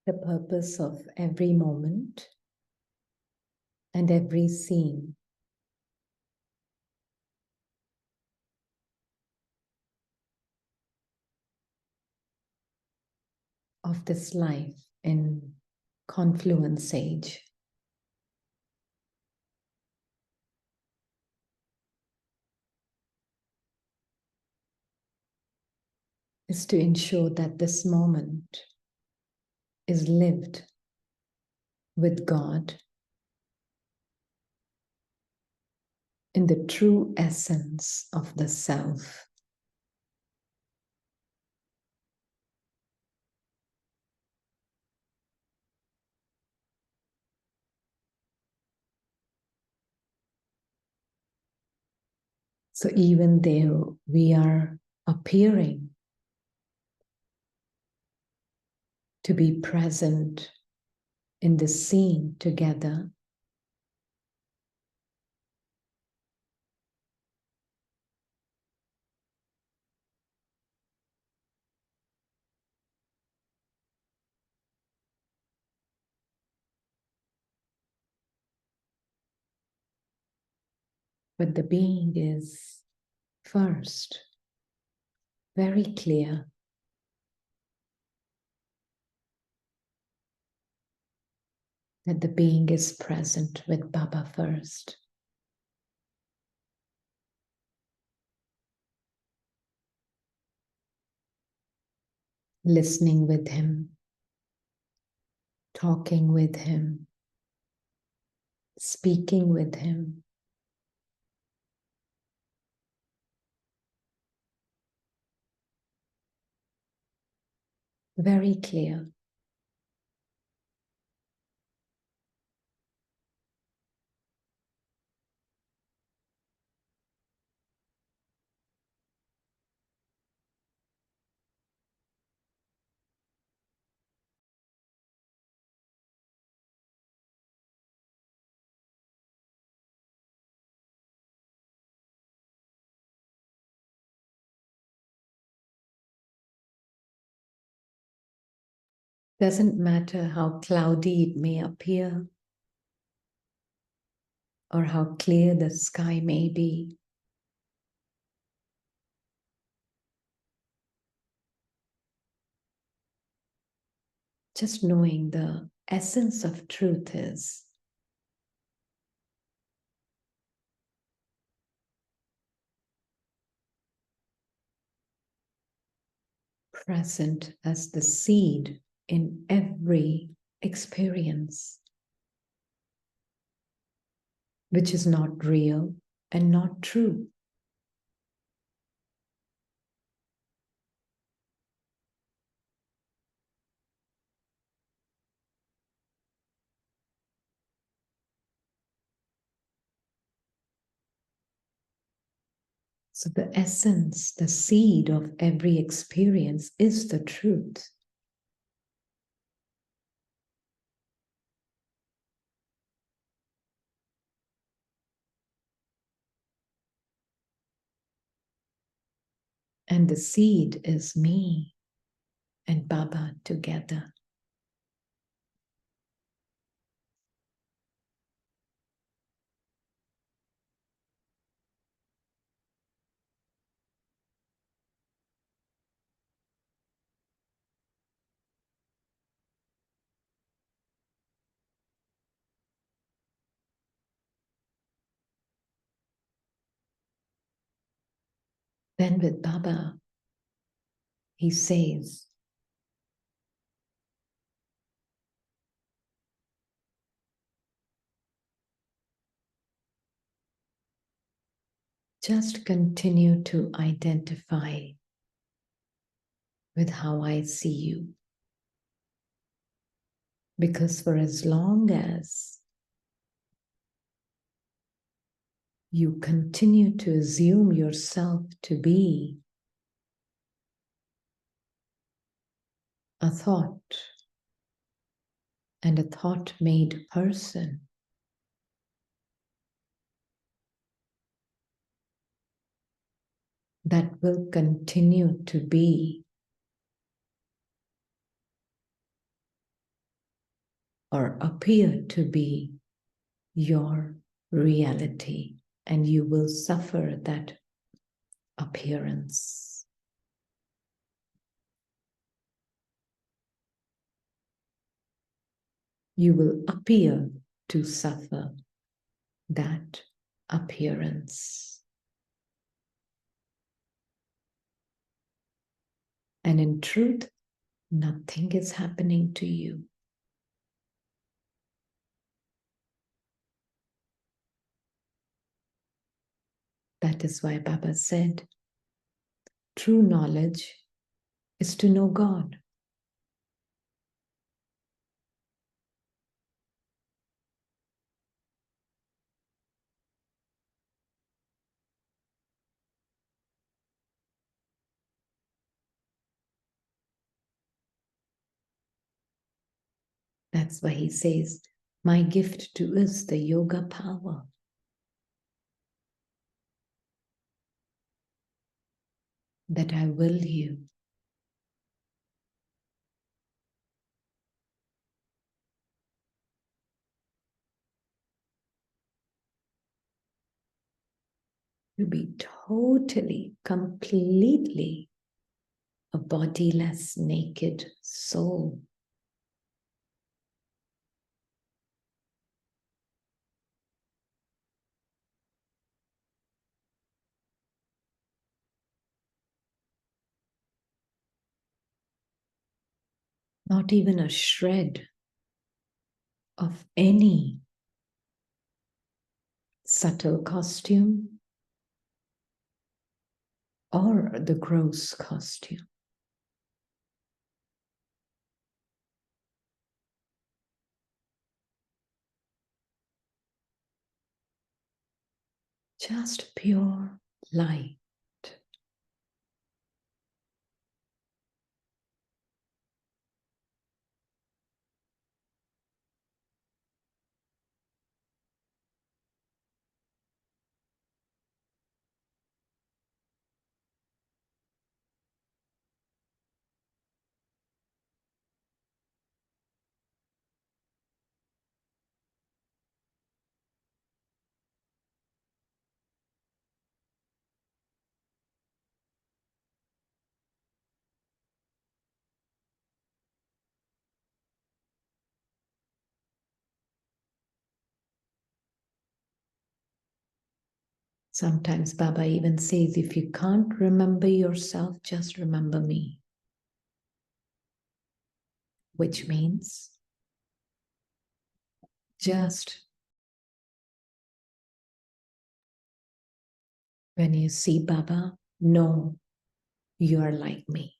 the purpose of every moment and every scene of this life in Confluence Age is to ensure that this moment is lived with God in the true essence of the self. So even though we are appearing to be present in the scene together, but the being is first very clear that the being is present with Baba first. Listening with him, talking with him, speaking with him. Very clear. Doesn't matter how cloudy it may appear or how clear the sky may be. Just knowing the essence of truth is present as the seed in every experience, which is not real and not true. So the essence, the seed of every experience is the truth. And the seed is me and Baba together. Then with Baba, he says, just continue to identify with how I see you. Because for as long as you continue to assume yourself to be a thought and a thought-made person, that will continue to be or appear to be your reality, and you will suffer that appearance. You will appear to suffer that appearance. And in truth, nothing is happening to you. That is why Baba said, true knowledge is to know God. That's why he says, my gift to is the yoga power. That I will you. To be totally, completely a bodiless, naked soul. Not even a shred of any subtle costume or the gross costume. Just pure light. Sometimes Baba even says, if you can't remember yourself, just remember me. Which means just when you see Baba, know you are like me.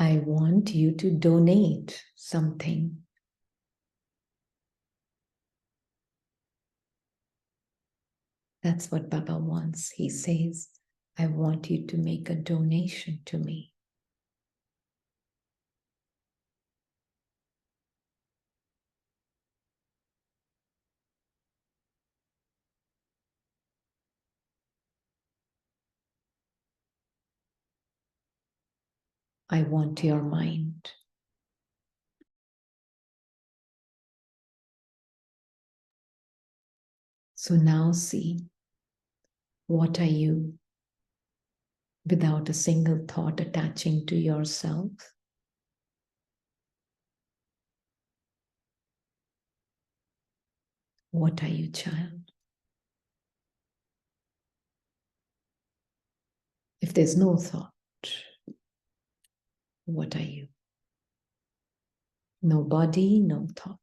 I want you to donate something. That's what Baba wants. He says, I want you to make a donation to me. I want your mind. So now see, what are you without a single thought attaching to yourself? What are you, child? If there's no thought, what are you? No body, no thought.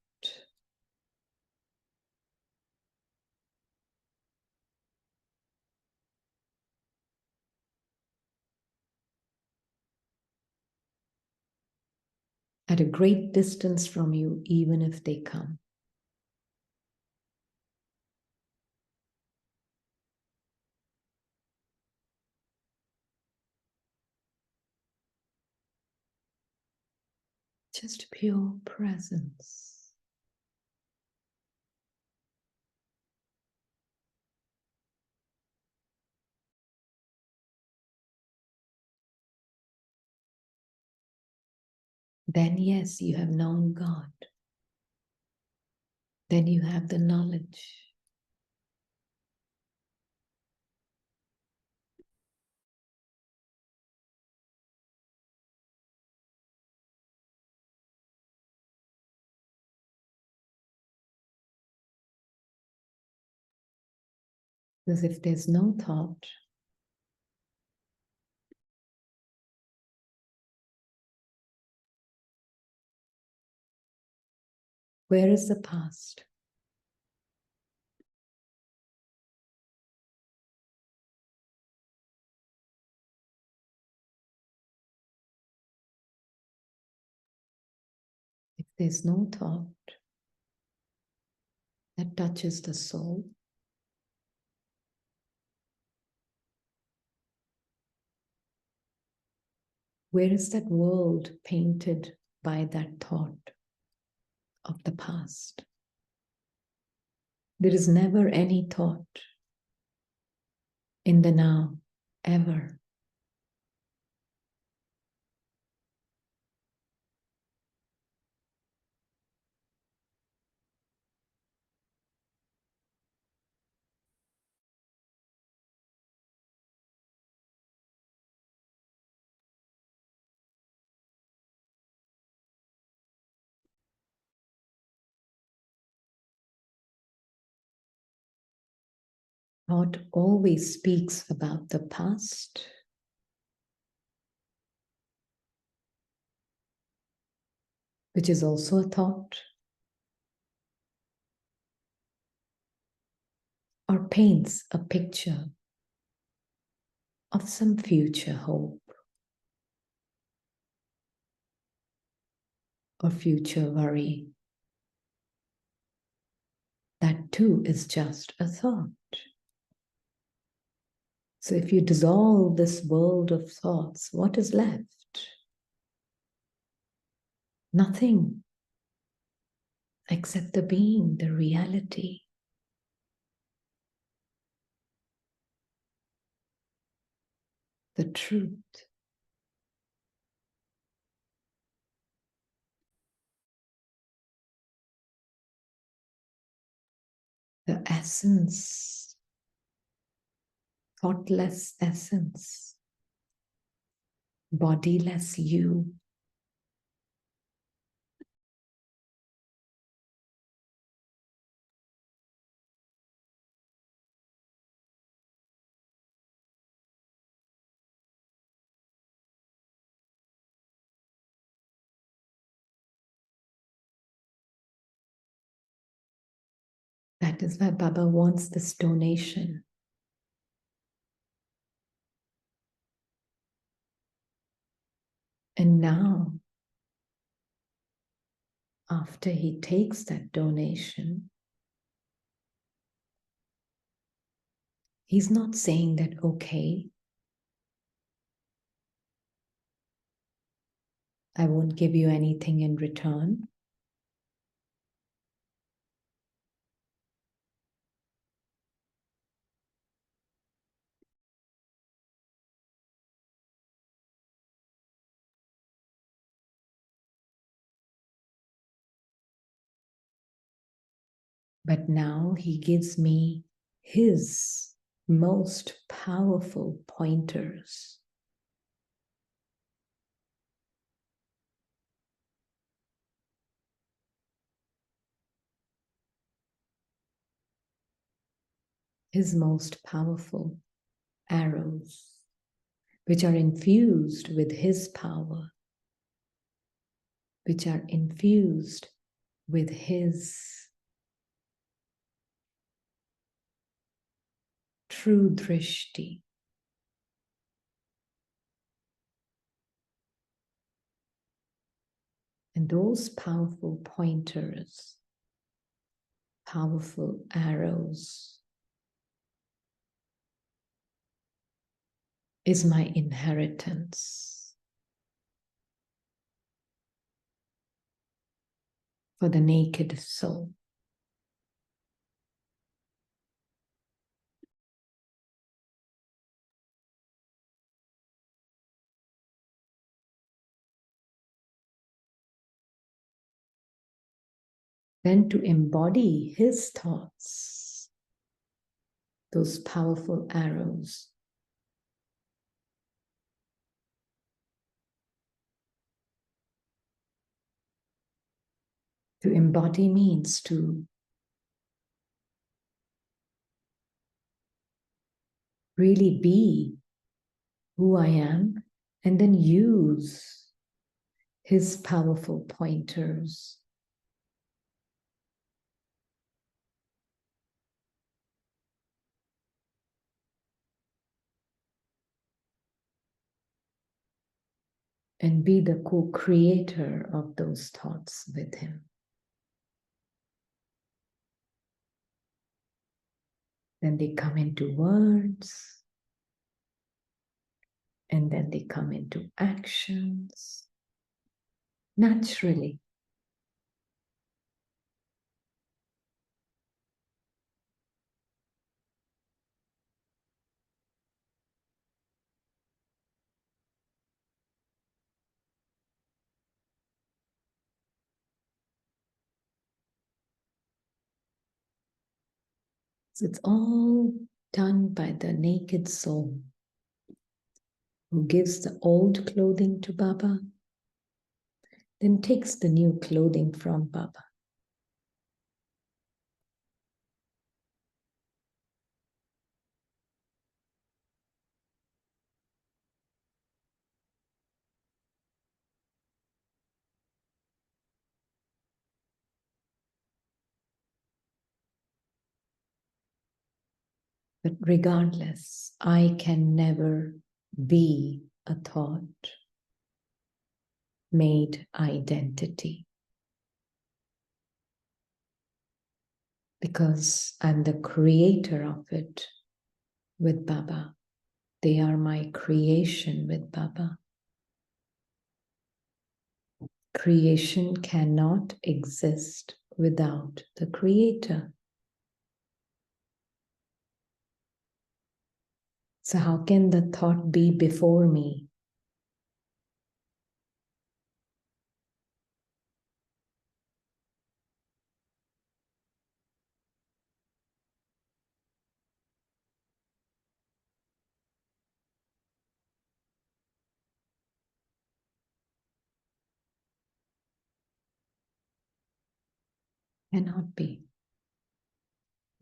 at a great distance from you, even if they come. Just pure presence. Then, yes, you have known God. Then you have the knowledge. Because if there's no thought, where is the past? If there's no thought that touches the soul, where is that world painted by that thought of the past? There is never any thought in the now, ever. Thought always speaks about the past, which is also a thought, or paints a picture of some future hope or future worry. That too is just a thought. So if you dissolve this world of thoughts, what is left? Nothing except the being, the reality. The truth. The essence, thoughtless essence, bodiless you. That is why Baba wants this donation. And now, after he takes that donation, he's not saying that, okay, I won't give you anything in return. But now he gives me his most powerful pointers. His most powerful arrows, which are infused with his power, which are infused with his true drishti. And And those powerful pointers, powerful arrows, is my inheritance for the naked soul. Then to embody his thoughts, those powerful arrows, to embody means to really be who I am and then use his powerful pointers and be the co-creator of those thoughts with him. Then they come into words, and then they come into actions naturally. So it's all done by the naked soul who gives the old clothing to Baba, then takes the new clothing from Baba. But regardless, I can never be a thought made identity because I'm the creator of it with Baba. They are my creation with Baba. Creation cannot exist without the creator. So how can the thought be before me? Cannot be.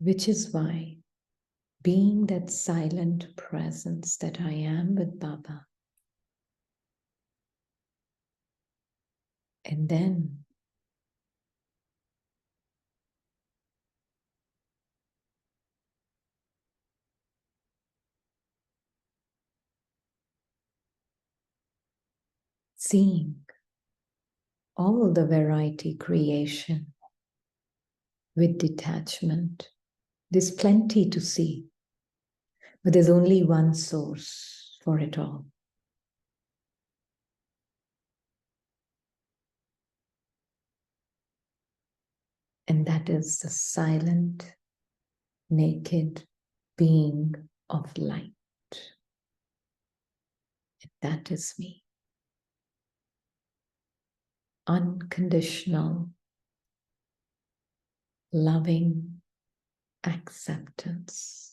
Which is why being that silent presence that I am with Baba, and then seeing all the variety creation with detachment. There's plenty to see, but there's only one source for it all. And that is the silent, naked being of light. And that is me. Unconditional, loving acceptance.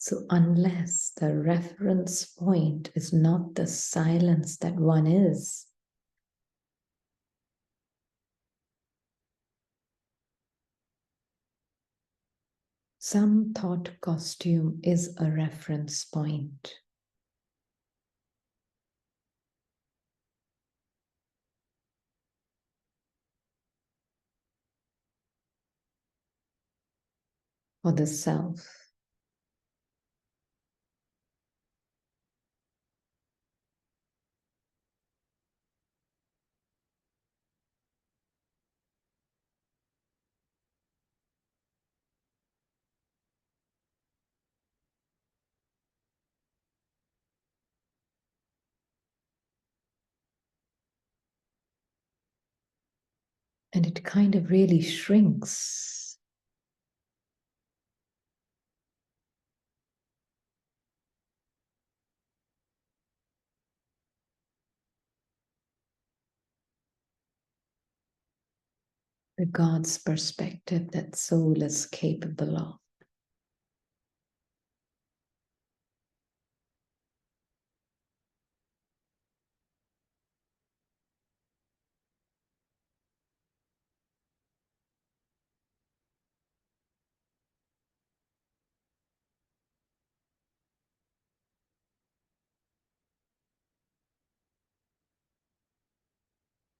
So unless the reference point is not the silence that one is, Some thought costume is a reference point. For the self. And it kind of really shrinks. The God's perspective that soul is capable of.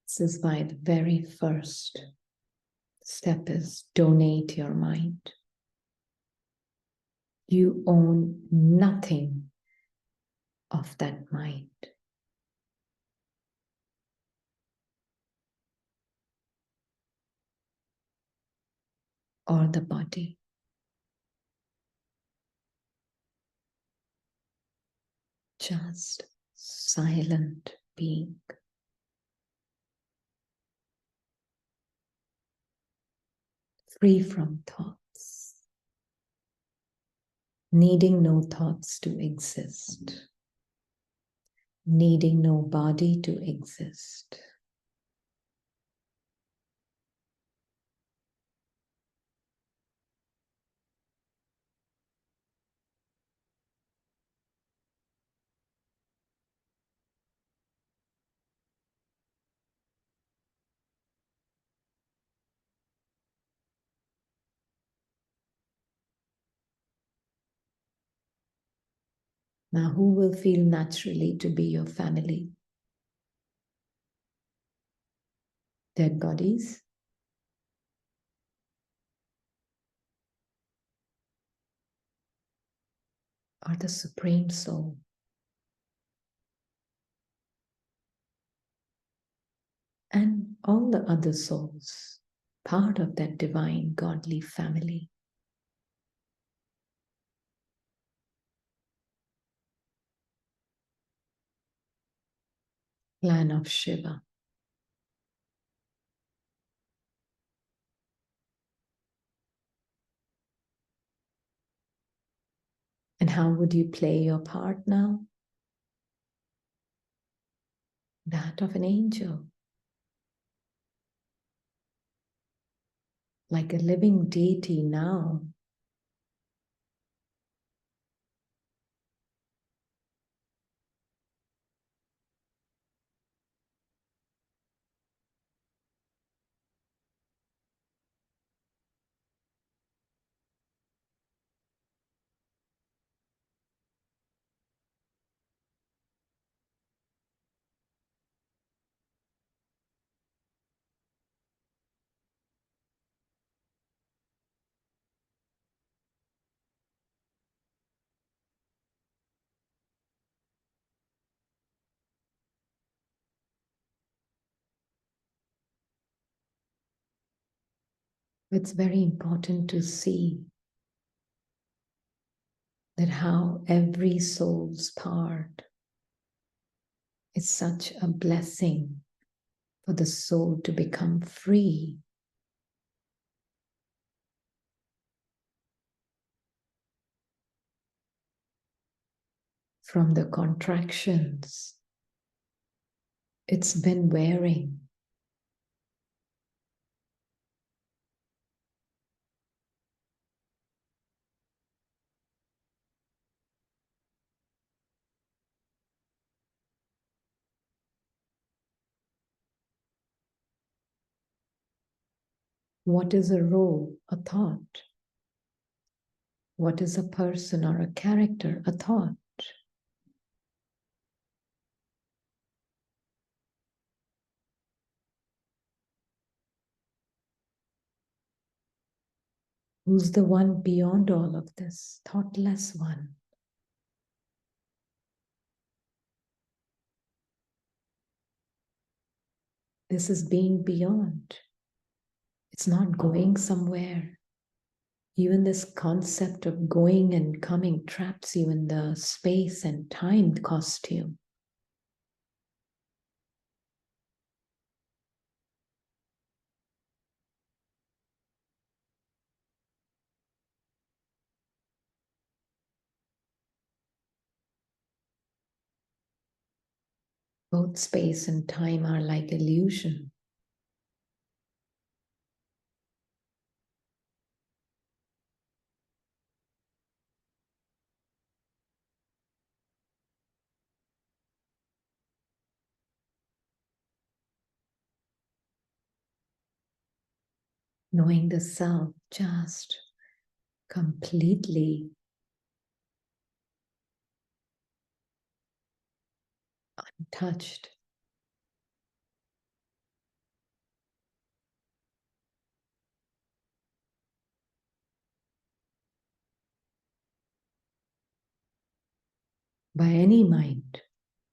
This is why the very first step is donate your mind. You own nothing of that mind. Or the body. Just silent being. Free from thoughts. Needing no thoughts to exist. Needing no body to exist. Now, who will feel naturally to be your family? Dead bodies? Or the Supreme Soul? And all the other souls, part of that divine godly family. Plan of Shiva. And how would you play your part now? That of an angel. Like a living deity now. It's very important to see that how every soul's part is such a blessing for the soul to become free from the contractions it's been wearing. What is a role? A thought. What is a person or a character, a thought? Who's the one beyond all of this? Thoughtless one. This is being beyond. It's not going somewhere. Even this concept of going and coming traps you in the space and time costume. Both space and time are like illusion. Knowing the self just completely untouched. By any mind,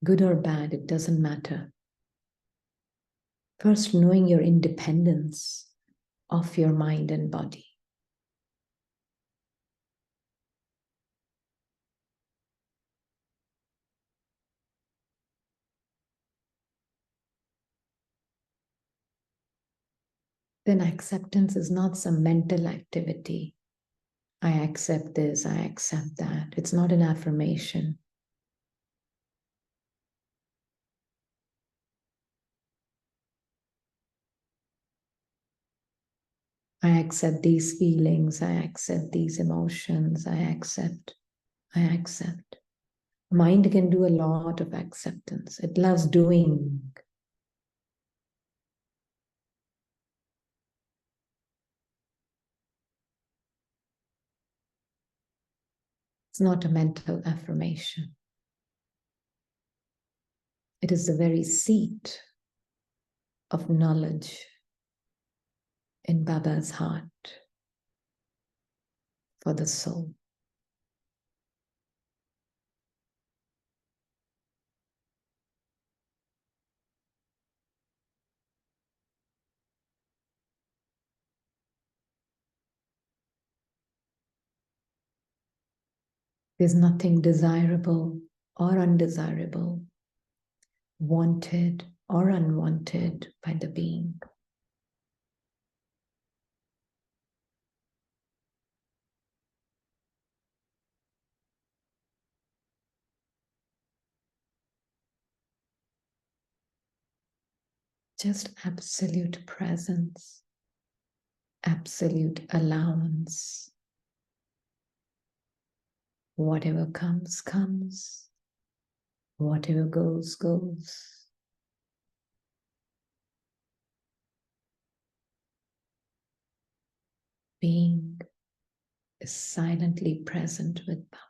good or bad, it doesn't matter. First, knowing your independence of your mind and body. Then acceptance is not some mental activity. I accept this, I accept that. It's not an affirmation. I accept these feelings, I accept these emotions, I accept, I accept. Mind can do a lot of acceptance. It loves doing. It's not a mental affirmation. It is the very seat of knowledge in Baba's heart for the soul. There's nothing desirable or undesirable, wanted or unwanted by the being. Just absolute presence, absolute allowance. Whatever comes, comes. Whatever goes, goes. Being is silently present with Baba.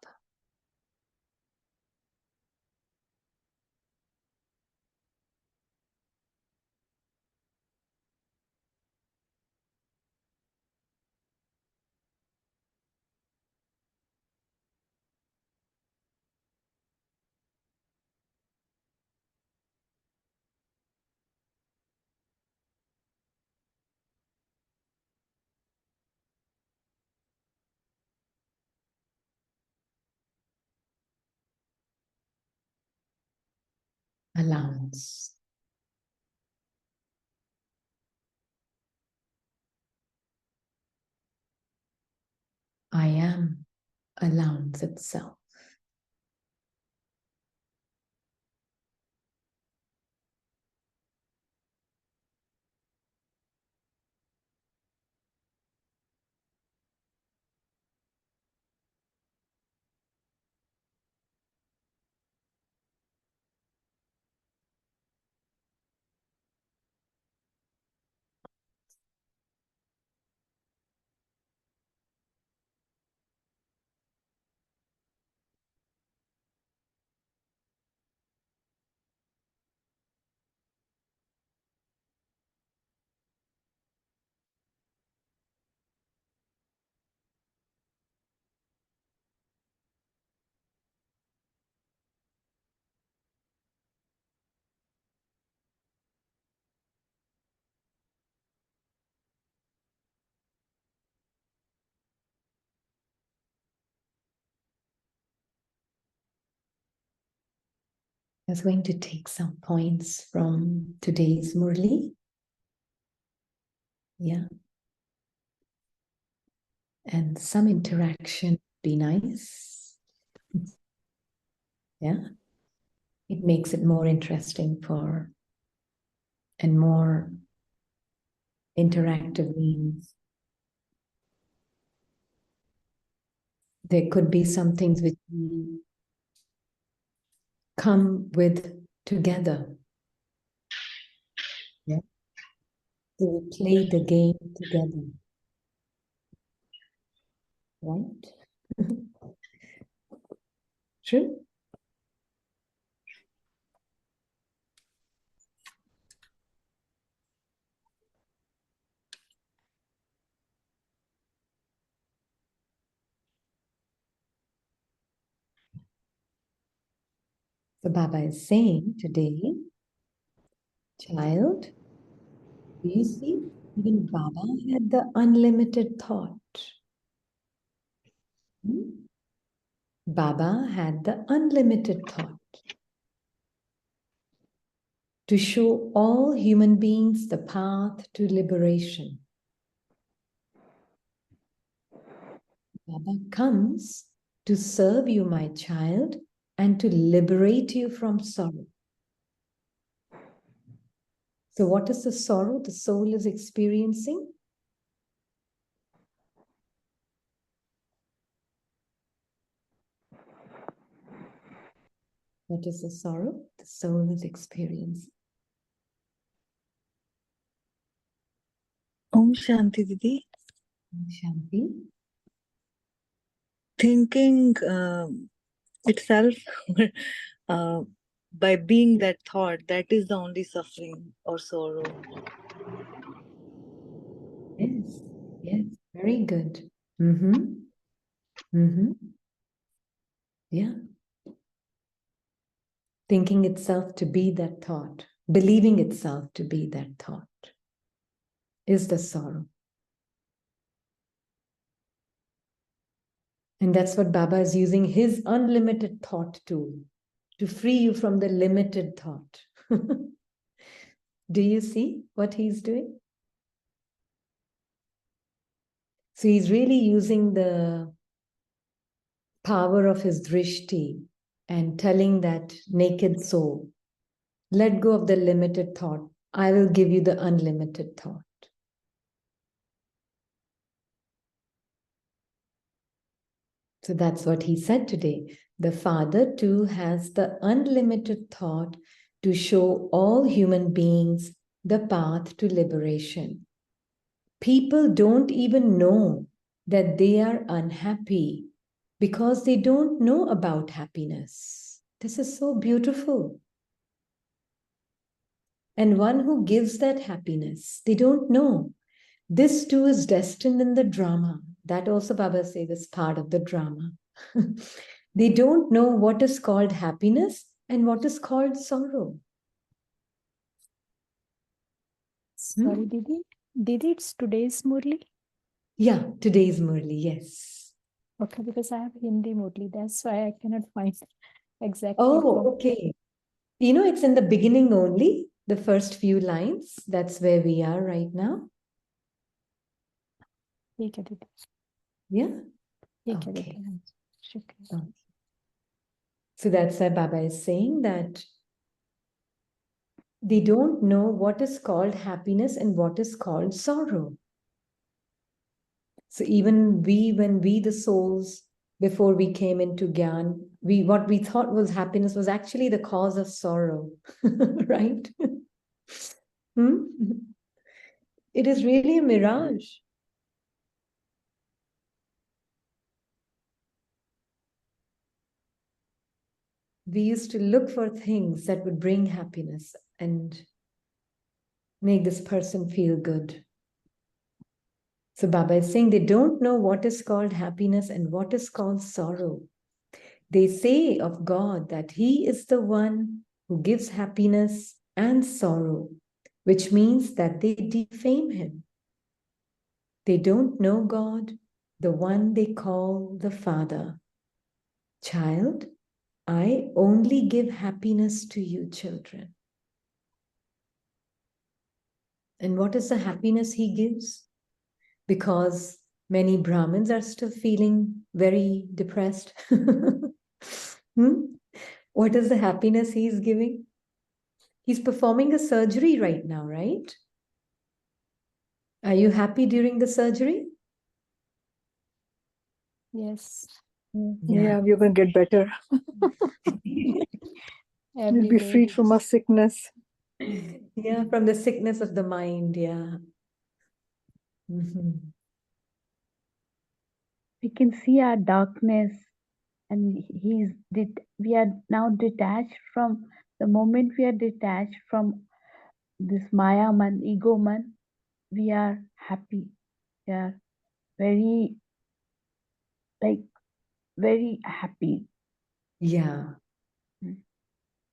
Allowance. I am allowance itself. I was going to take some points from today's Murli. Yeah. And some interaction would be nice. Yeah. It makes it more interesting for and more interactive means. There could be some things which we come with together. Yeah. So we play the game together. Right? True? So Baba is saying today, child, do you see? Even Baba had the unlimited thought. Baba had the unlimited thought to show all human beings the path to liberation. Baba comes to serve you, my child, and to liberate you from sorrow. So what is the sorrow the soul is experiencing? What is the sorrow the soul is experiencing? Om Shanti Didi. Shanti. Thinking itself by being that thought, that is the only suffering or sorrow. Yes, yes, very good. Mm-hmm. Mm-hmm. Yeah. Thinking itself to be that thought, believing itself to be that thought is the sorrow. And that's what Baba is using his unlimited thought tool to free you from the limited thought. Do you see what he's doing? So he's really using the power of his drishti and telling that naked soul, let go of the limited thought. I will give you the unlimited thought. So that's what he said today. The Father too has the unlimited thought to show all human beings the path to liberation. People don't even know that they are unhappy because they don't know about happiness. This is so beautiful. And one who gives that happiness, they don't know. This too is destined in the drama. That also Baba says is part of the drama. They don't know what is called happiness and what is called sorrow. Sorry, Didi, it's today's Murli? Yeah, today's Murli, yes. Okay, because I have Hindi Murli, that's why I cannot find exactly. Oh, okay. You know, it's in the beginning only, the first few lines. That's where we are right now. ठीक है दीदी. Yeah. ठीक है Okay. दीदी. शुक्रिया. Okay. So that's why Baba is saying that they don't know what is called happiness and what is called sorrow. So even we, when we, the souls, before we came into Gyan, what we thought was happiness was actually the cause of sorrow, right? It is really a mirage. We used to look for things that would bring happiness and make this person feel good. So Baba is saying they don't know what is called happiness and what is called sorrow. They say of God that He is the one who gives happiness and sorrow, which means that they defame Him. They don't know God, the one they call the Father. Child, I only give happiness to you, children. And what is the happiness he gives? Because many Brahmins are still feeling very depressed. What is the happiness he's giving? He's performing a surgery right now, right? Are you happy during the surgery? Yes. Yeah, we're going to get better. We'll Every be day. freed from our sickness. Yeah, from the sickness of the mind. Yeah. Mhm. We can see our darkness, and we are now detached from the moment we are detached from this Maya man, ego man, we are happy. We are very, like, very happy. Yeah. Mm.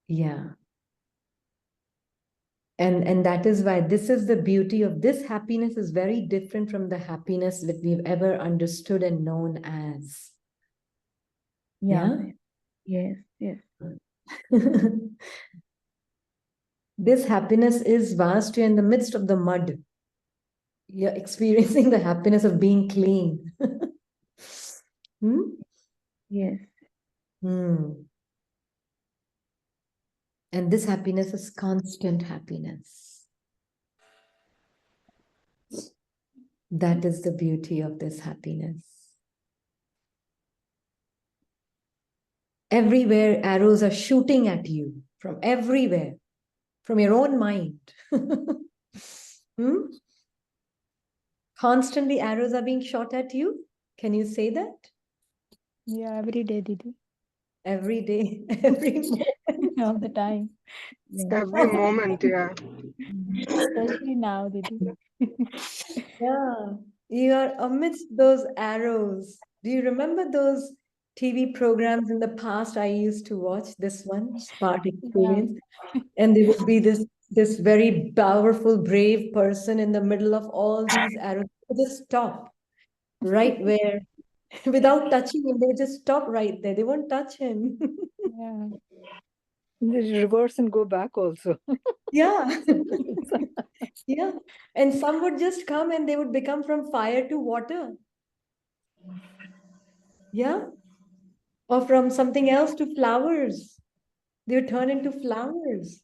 Yeah. And that is why this is the beauty of this happiness is very different from the happiness that we've ever understood and known as. Yeah. Yeah. Yes. This happiness is vast. You're in the midst of the mud. You're experiencing the happiness of being clean. Hmm? Yes. Hmm. And this happiness is constant happiness. That is the beauty of this happiness. Everywhere arrows are shooting at you, from everywhere, from your own mind. Hmm? Constantly arrows are being shot at you. Can you say that? Yeah, every day, Didi. Every day, every moment. All the time. Every moment, yeah. Especially now, Didi. Yeah, you are amidst those arrows. Do you remember those TV programs in the past I used to watch? This one, Spark Yeah. Experience. And there would be this very powerful, brave person in the middle of all these arrows. They would just stop right where, without touching him, they would just stop right there. They won't touch him. Yeah. They reverse and go back also. Yeah. Yeah. And some would just come and they would become from fire to water. Yeah. Or from something else to flowers. They would turn into flowers.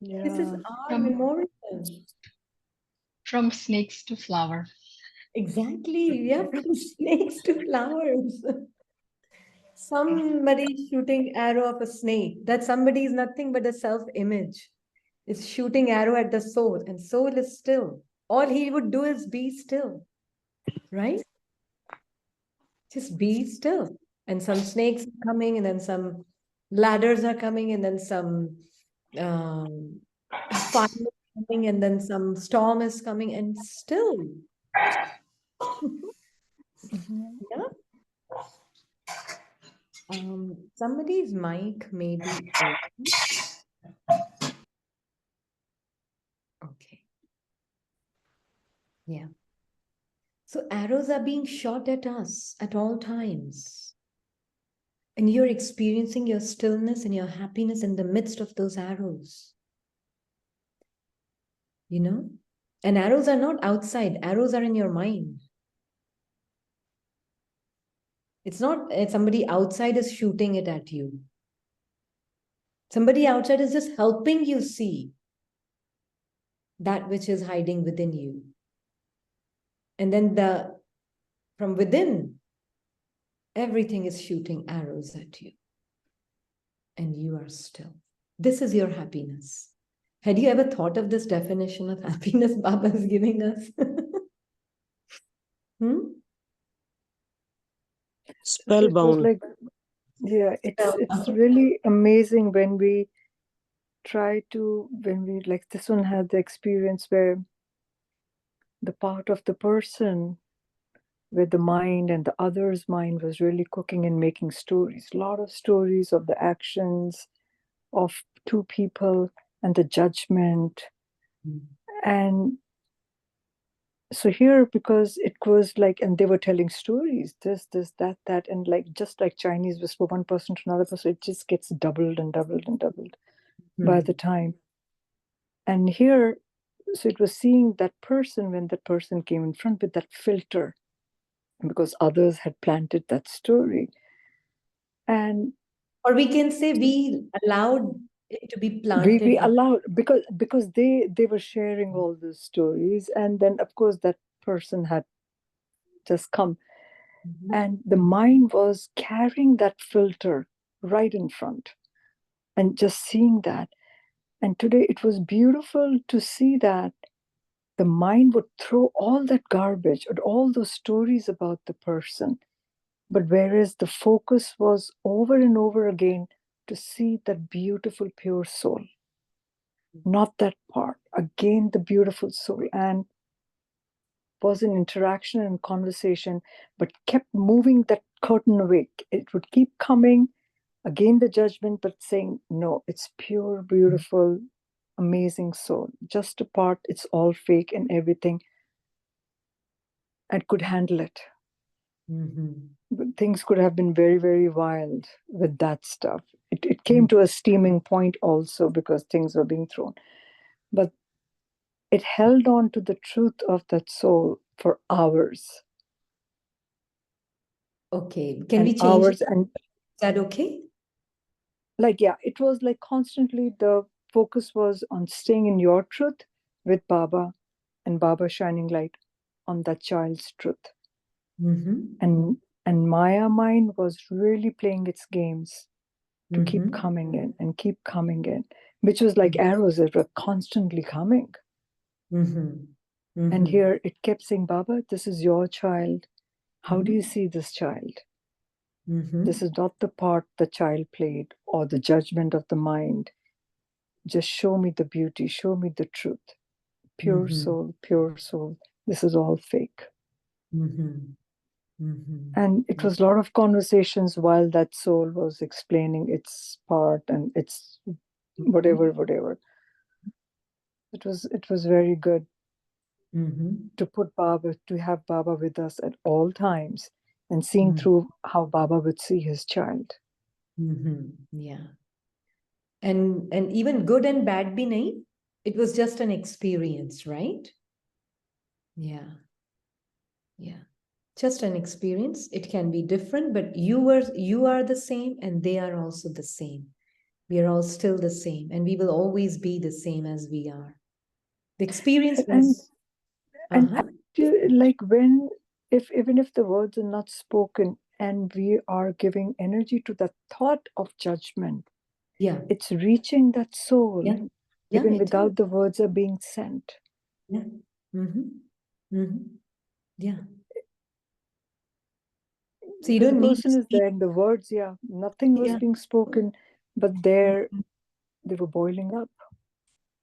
This is Yeah. our From memorial. from snakes to flower. Exactly. Yeah. From snakes to flowers. Somebody shooting arrow of a snake. That somebody is nothing but a self-image. Is shooting arrow at the soul, and soul is still. All he would do is be still, right? Just be still. And some snakes are coming, and then some ladders are coming, and then some fire is coming, and then some storm is coming, and still. Yeah. Yeah. Somebody's mic may be open. Okay. Yeah. So arrows are being shot at us at all times. And you're experiencing your stillness and your happiness in the midst of those arrows. You know? And arrows are not outside, arrows are in your mind. It's not somebody outside is shooting it at you. Somebody outside is just helping you see that which is hiding within you. And then from within, everything is shooting arrows at you. And you are still. This is your happiness. Had you ever thought of this definition of happiness Baba is giving us? Hmm? So it was Spellbound. like, yeah, it's really amazing when we like this one had the experience where the part of the person where the mind and the other's mind was really cooking and making stories, a lot of stories of the actions of two people and the judgment. Mm. And So here, because it was like, and they were telling stories, this, that, and like, just like Chinese whisper, one person to another person, it just gets doubled and doubled and doubled by the time. And here, so it was seeing that person when that person came in front with that filter, because others had planted that story. And Or we can say we allowed it to be planted. we allowed, because they were sharing all those stories, and then of course that person had just come, and the mind was carrying that filter right in front and just seeing that. And today it was beautiful to see that the mind would throw all that garbage or all those stories about the person, but whereas the focus was over and over again to see that beautiful pure soul, not that part, again the beautiful soul, and was an interaction and conversation, but kept moving that curtain away. It would keep coming, again the judgment, but saying, no, it's pure, beautiful, amazing soul. Just a part, it's all fake and everything, and could handle it. But things could have been very, very wild with that stuff. It came to a steaming point also because things were being thrown. But it held on to the truth of that soul for hours. Okay, can And we change hours it? and Is that okay? like, yeah, it was like constantly the focus was on staying in your truth with Baba, and Baba shining light on that child's truth. And Maya mind was really playing its games to keep coming in and keep coming in, which was like arrows that were constantly coming. And here it kept saying, Baba, this is your child. How do you see this child? This is not the part the child played or the judgment of the mind. Just show me the beauty, show me the truth. Pure soul, pure soul. This is all fake. And it was a lot of conversations while that soul was explaining its part and its whatever. It was very good to put Baba, to have Baba with us at all times and seeing through how Baba would see his child. Yeah. And even good and bad bhi nahi, it was just an experience, right? Yeah. Just an experience. It can be different, but you are the same and they are also the same. We are all still the same, and we will always be the same as we are. The experience was and like when, if even if the words are not spoken and we are giving energy to the thought of judgment, it's reaching that soul even without the words are being sent. Yeah. So you don't the person is there and the words, nothing was being spoken, but they were boiling up.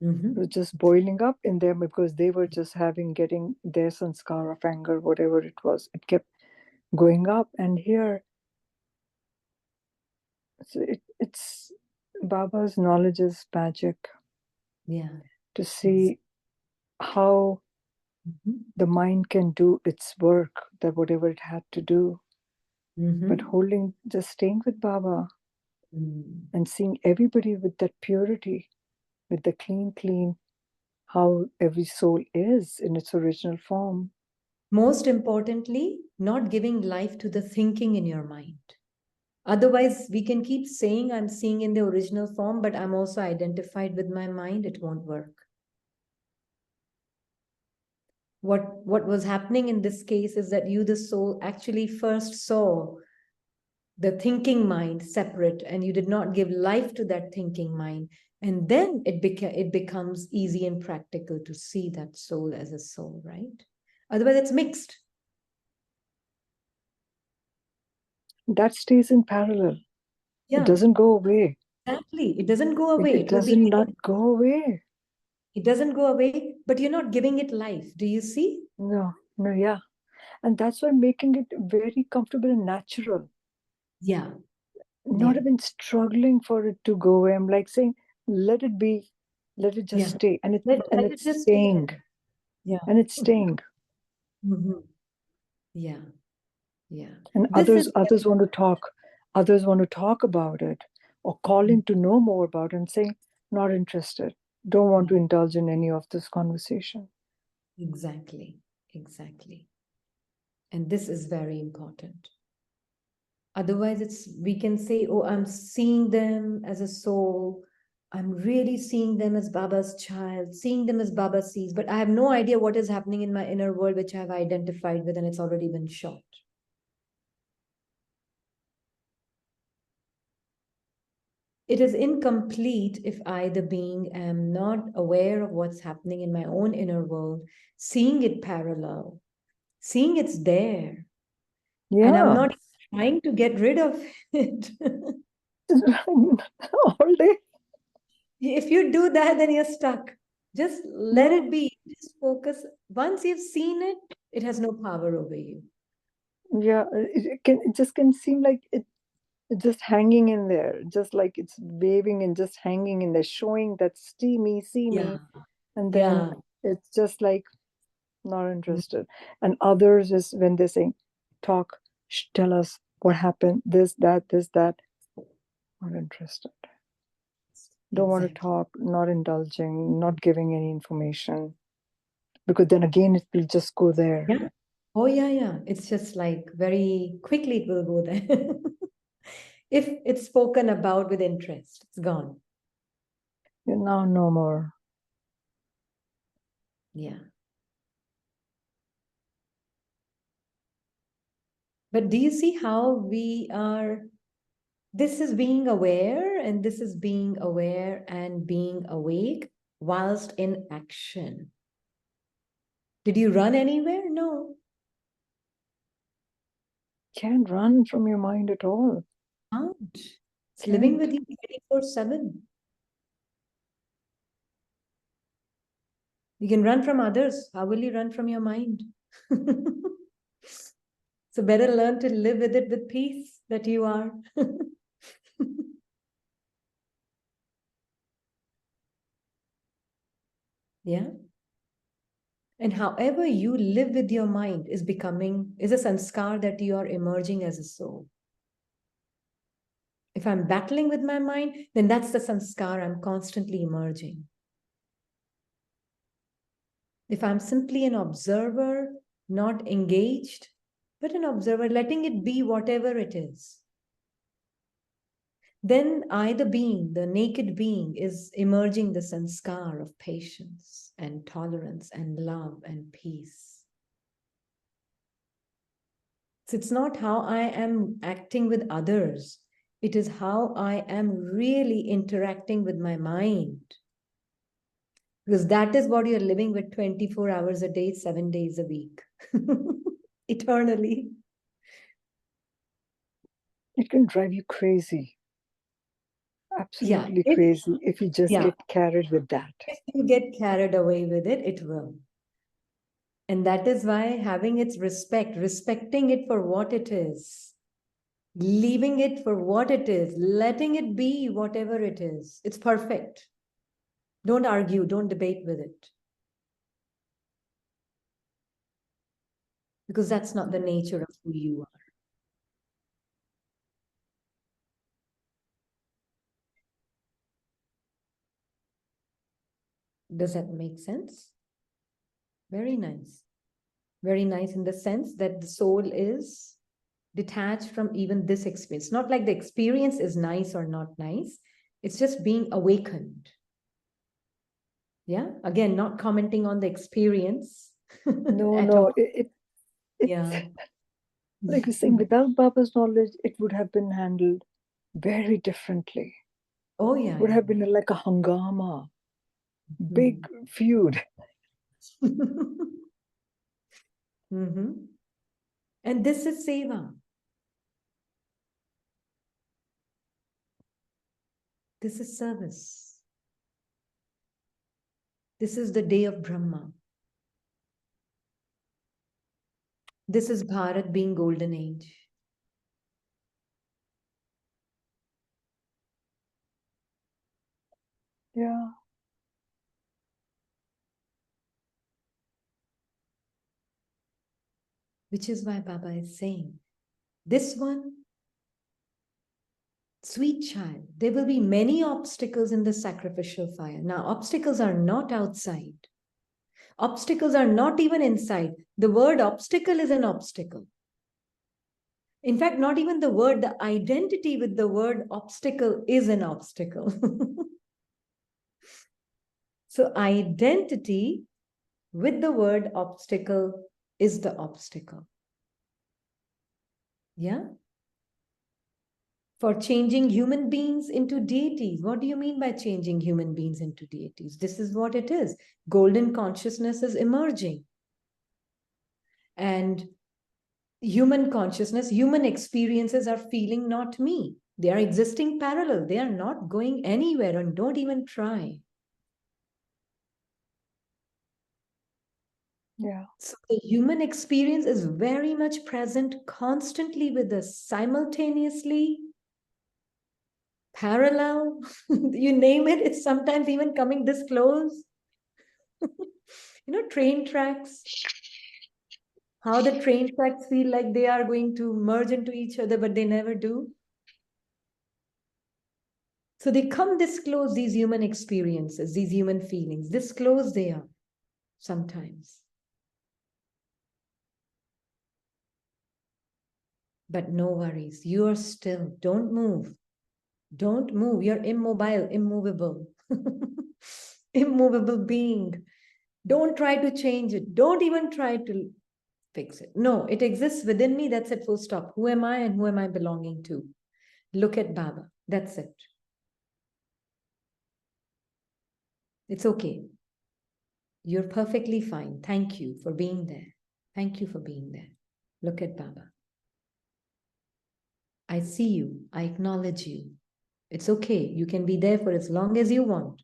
It was just boiling up in them because they were just getting their sanskar of anger, whatever it was. It kept going up, and here, so it's Baba's knowledge is magic. Yeah. To see how the mind can do its work, that whatever it had to do, but just staying with Baba and seeing everybody with that purity, with the clean, how every soul is in its original form. Most importantly, not giving life to the thinking in your mind. Otherwise, we can keep saying I'm seeing in the original form, but I'm also identified with my mind. It won't work. What was happening in this case is that you, the soul, actually first saw the thinking mind separate, and you did not give life to that thinking mind. And then it becomes easy and practical to see that soul as a soul, right? Otherwise, it's mixed. That stays in parallel. Yeah. It doesn't go away. Exactly. It doesn't go away. It does not go away. It doesn't go away, but you're not giving it life. Do you see? No, yeah. And that's why making it very comfortable and natural. Yeah. Not even struggling for it to go away. I'm like saying, let it be, let it just stay. And it's staying. Yeah. And it's staying. Mhm. Yeah, yeah. And This is others want to talk. Others want to talk about it or call in to know more about it and say, not interested. Don't want to indulge in any of this conversation. exactly, exactly. And this is very important. Otherwise, we can say, oh, I'm seeing them as a soul. I'm really seeing them as Baba's child, seeing them as Baba sees, but I have no idea what is happening in my inner world, which I've identified with, and it's already been shot. It is incomplete if I, the being, am not aware of what's happening in my own inner world, seeing it parallel, seeing it's there, and I'm Yeah. not trying to get rid of it. All day. If you do that, then you're stuck. Just let No. it be. Just focus. Once you've seen it, it has no power over you. Yeah. It just can seem like it's just hanging in there, just like it's waving and just hanging in there, showing that see me, Yeah. and then Yeah. it's just like not interested. And others is when they say, talk, tell us what happened, this, that, not interested. Don't want to Exactly. talk, not indulging, not giving any information. Because then again, it will just go there. Yeah. Oh, yeah, yeah. It's just like very quickly it will go there. If it's spoken about with interest, it's gone. Now, no more. Yeah. But do you see how we are? This is being aware, and this is being aware and being awake whilst in action. Did you run anywhere? No. Can't run from your mind at all. Can't. It's living Can't. with you 24/7. You can run from others. How will you run from your mind? So better learn to live with it with peace that you are. Yeah. And however you live with your mind is a sanskar that you are emerging as a soul. If I'm battling with my mind, then that's the sanskar I'm constantly emerging. If I'm simply an observer, not engaged, but an observer, letting it be whatever it is, then I, the being, the naked being, is emerging the sanskar of patience and tolerance and love and peace. So it's not how I am acting with others, it is how I am really interacting with my mind. Because that is what you're living with 24 hours a day, 7 days a week, eternally. It can drive you crazy. Absolutely crazy if you just get carried with that. If you get carried away with it, it will. And that is why having its respecting it for what it is, leaving it for what it is, letting it be whatever it is, it's perfect. Don't argue, don't debate with it. Because that's not the nature of who you are. Does that make sense? Very nice. Very nice in the sense that the soul is detached from even this experience. Not like the experience is nice or not nice. It's just being awakened. Yeah. Again, not commenting on the experience. No. It's yeah. like you're saying, without Baba's knowledge, it would have been handled very differently. Oh, yeah. Would have been like a hangama, big feud. And this is seva. This is service. This is the day of Brahma. This is Bharat being golden age. Yeah. Which is why Baba is saying, this one, sweet child, there will be many obstacles in the sacrificial fire. Now, obstacles are not outside. Obstacles are not even inside. The word obstacle is an obstacle. In fact, not even the word, the identity with the word obstacle is an obstacle. So identity with the word obstacle is the obstacle. Yeah? For changing human beings into deities. What do you mean by changing human beings into deities? This is what it is. Golden consciousness is emerging. And human consciousness, human experiences are feeling not me. They are existing parallel. They are not going anywhere, and don't even try. Yeah. So the human experience is very much present constantly with us, simultaneously, parallel. You name it, it's sometimes even coming this close. Train tracks. How the train tracks feel like they are going to merge into each other, but they never do. So they come this close, these human experiences, these human feelings. This close they are sometimes. But no worries. You are still. Don't move. Don't move. You're immobile, immovable. Immovable being. Don't try to change it. Don't even try to fix it. No, it exists within me. That's it, full stop. Who am I and who am I belonging to? Look at Baba. That's it. It's okay. You're perfectly fine. Thank you for being there. Thank you for being there. Look at Baba. I see you. I acknowledge you. It's okay. You can be there for as long as you want.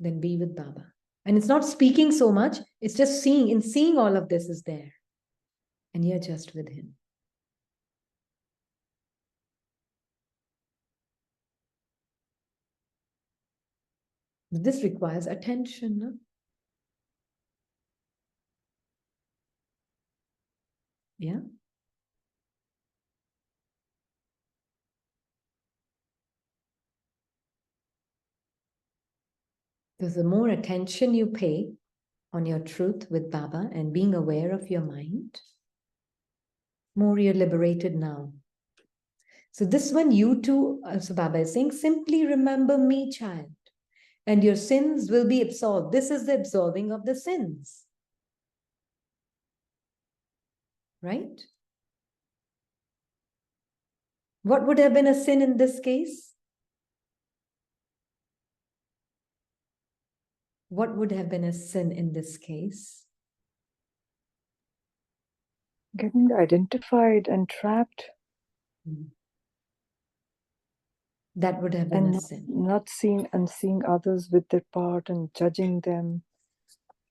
Then be with Baba. And it's not speaking so much. It's just seeing. In seeing all of this is there. And you're just with him. This requires attention. No? Yeah. Because the more attention you pay on your truth with Baba and being aware of your mind, more you're liberated now. So this one, you too, so Baba is saying, simply remember me, child, and your sins will be absolved. This is the absolving of the sins. Right? What would have been a sin in this case? What would have been a sin in this case? Getting identified and trapped. That would have been and a sin. not seeing and seeing others with their part and judging them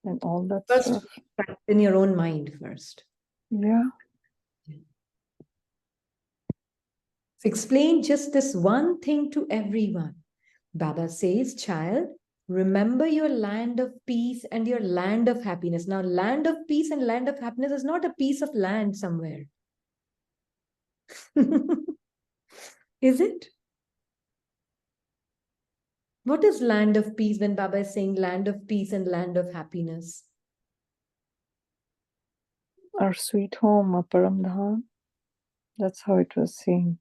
and all that First, stuff. in your own mind first. Yeah. Explain just this one thing to everyone. Baba says, child, remember your land of peace and your land of happiness. Now, land of peace and land of happiness is not a piece of land somewhere. Is it? What is land of peace when Baba is saying land of peace and land of happiness? Our sweet home, our Paramdhan. That's how it was saying.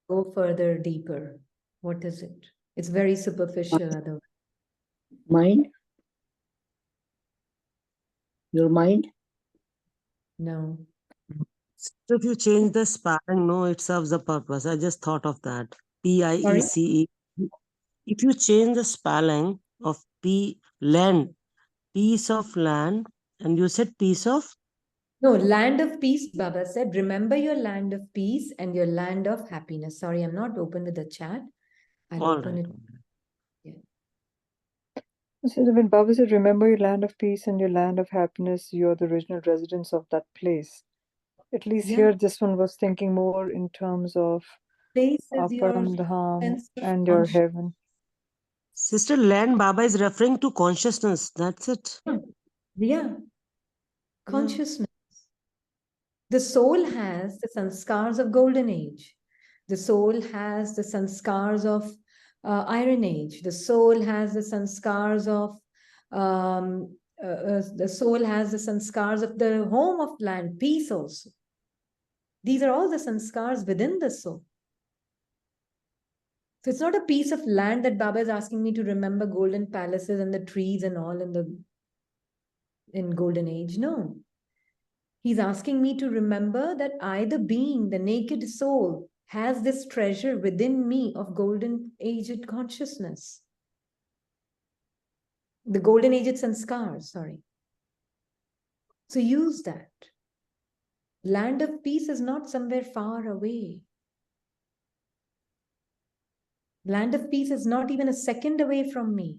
Go further, deeper. What is it? It's very superficial otherwise. Mind? Your mind? No. So if you change the spelling, no, it serves the purpose. I just thought of that. PIECE. If you change the spelling of land, piece of land, and you said piece of? No, land of peace, Baba said, remember your land of peace and your land of happiness. Sorry, I'm not open with the chat. I'll All open right. it. Yeah. So when Baba said, remember your land of peace and your land of happiness, you're the original residents of that place. At least here, this one was thinking more in terms of Place our is your Paramdham sense of and your consciousness. heaven. Sister, land Baba is referring to consciousness. That's it. Yeah. Consciousness. The soul has the sanskars of golden age. The soul has the sanskars of iron age. The soul has the sanskars of the soul has the sanskars of the home of land, peace also. These are all the sanskars within the soul. So it's not a piece of land that Baba is asking me to remember golden palaces and the trees and all in golden age. No. He's asking me to remember that I, the being, the naked soul, has this treasure within me of golden aged consciousness. The golden aged sanskars, sorry. So use that. Land of peace is not somewhere far away. Land of peace is not even a second away from me.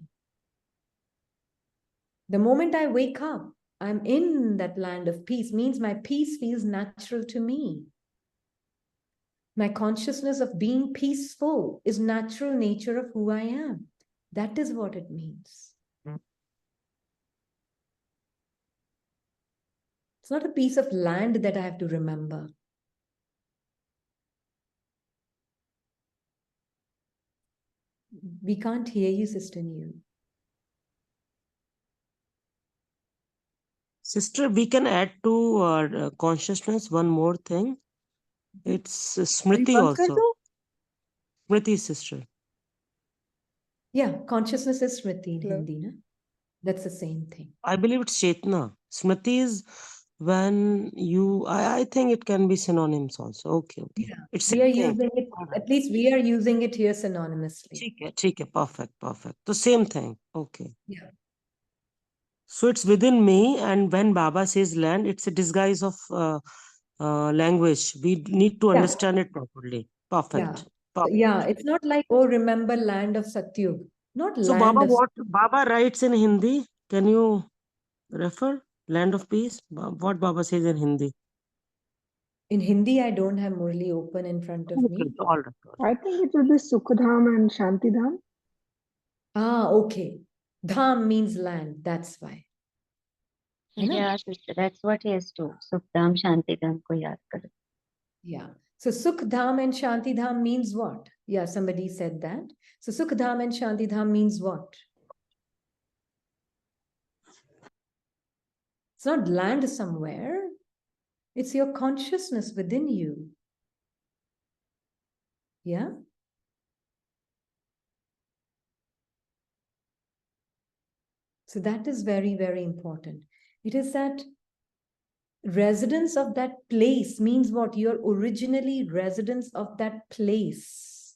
The moment I wake up, I'm in that land of peace, means my peace feels natural to me. My consciousness of being peaceful is natural nature of who I am. That is what it means. It's not a piece of land that I have to remember. We can't hear you, Sister New. Sister, we can add to our consciousness one more thing. It's Smriti also. Smriti, sister. Yeah, consciousness is Smriti in Hello. Hindi, na? That's the same thing. I believe it's Chetna. Smriti is when you, I think it can be synonyms also. Okay, okay. Yeah, It's we are same thing. using it, All right. at least we are using it here synonymously. ठीक है, perfect, perfect. The same thing. Okay. Yeah. So it's within me, and when Baba says land, it's a disguise of language. We need to Yeah. understand it properly. Perfect. Yeah. Perfect. Yeah, it's not like, oh, remember land of Satyug. Not So land Baba, of what Baba writes in Hindi? Can you refer? Land of peace. What Baba says in Hindi? In Hindi, I don't have Murli open in front of Okay, me. all right. All right. I think it will be Sukhdam and Shantidham. Ah, okay. Dham means land. That's why. है ना? Yeah, sister, that's what he has to. Sukhdam Shantidham ko yaad karo. Yeah. So Sukh Dham and Shanti Dham means what? Yeah, somebody said that. So Sukh Dham and Shanti Dham means what? It's not land somewhere. It's your consciousness within you. Yeah. So that is very, very important. It is that residence of that place means what? You're originally residence of that place.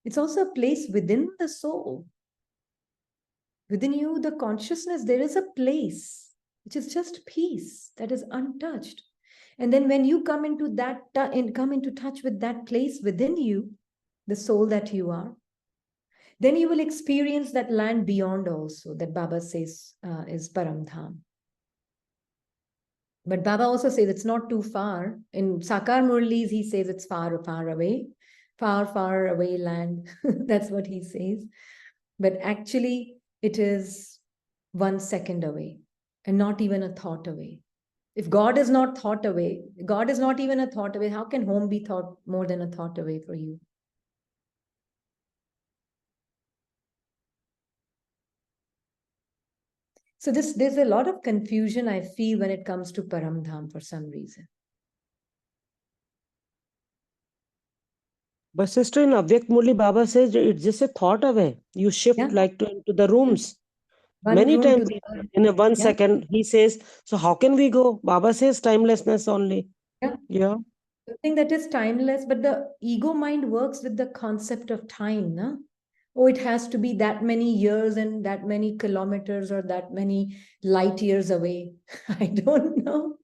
It's also a place within the soul. Within you, the consciousness, there is a place which is just peace that is untouched. And then when you come into that and come into touch with that place within you, the soul that you are, then you will experience that land beyond also that Baba says is Paramdham. But Baba also says it's not too far. In Saakar Murlis, he says it's far, far away, far away land. That's what he says. But actually, it is 1 second away and not even a thought away. If God is not thought away, God is not even a thought away, how can home be thought more than a thought away for you? So there's a lot of confusion I feel when it comes to Paramdham for some reason. But sister, in Avyakt Murli, Baba says it's just a thought away. You shift Yeah. like into the rooms. One Many room times to the other. in a 1 Yeah. second, he says, so how can we go? Baba says timelessness only. Yeah. Yeah. Something that is timeless, but the ego mind works with the concept of time, no? Oh, it has to be that many years and that many kilometers or that many light years away. I don't know.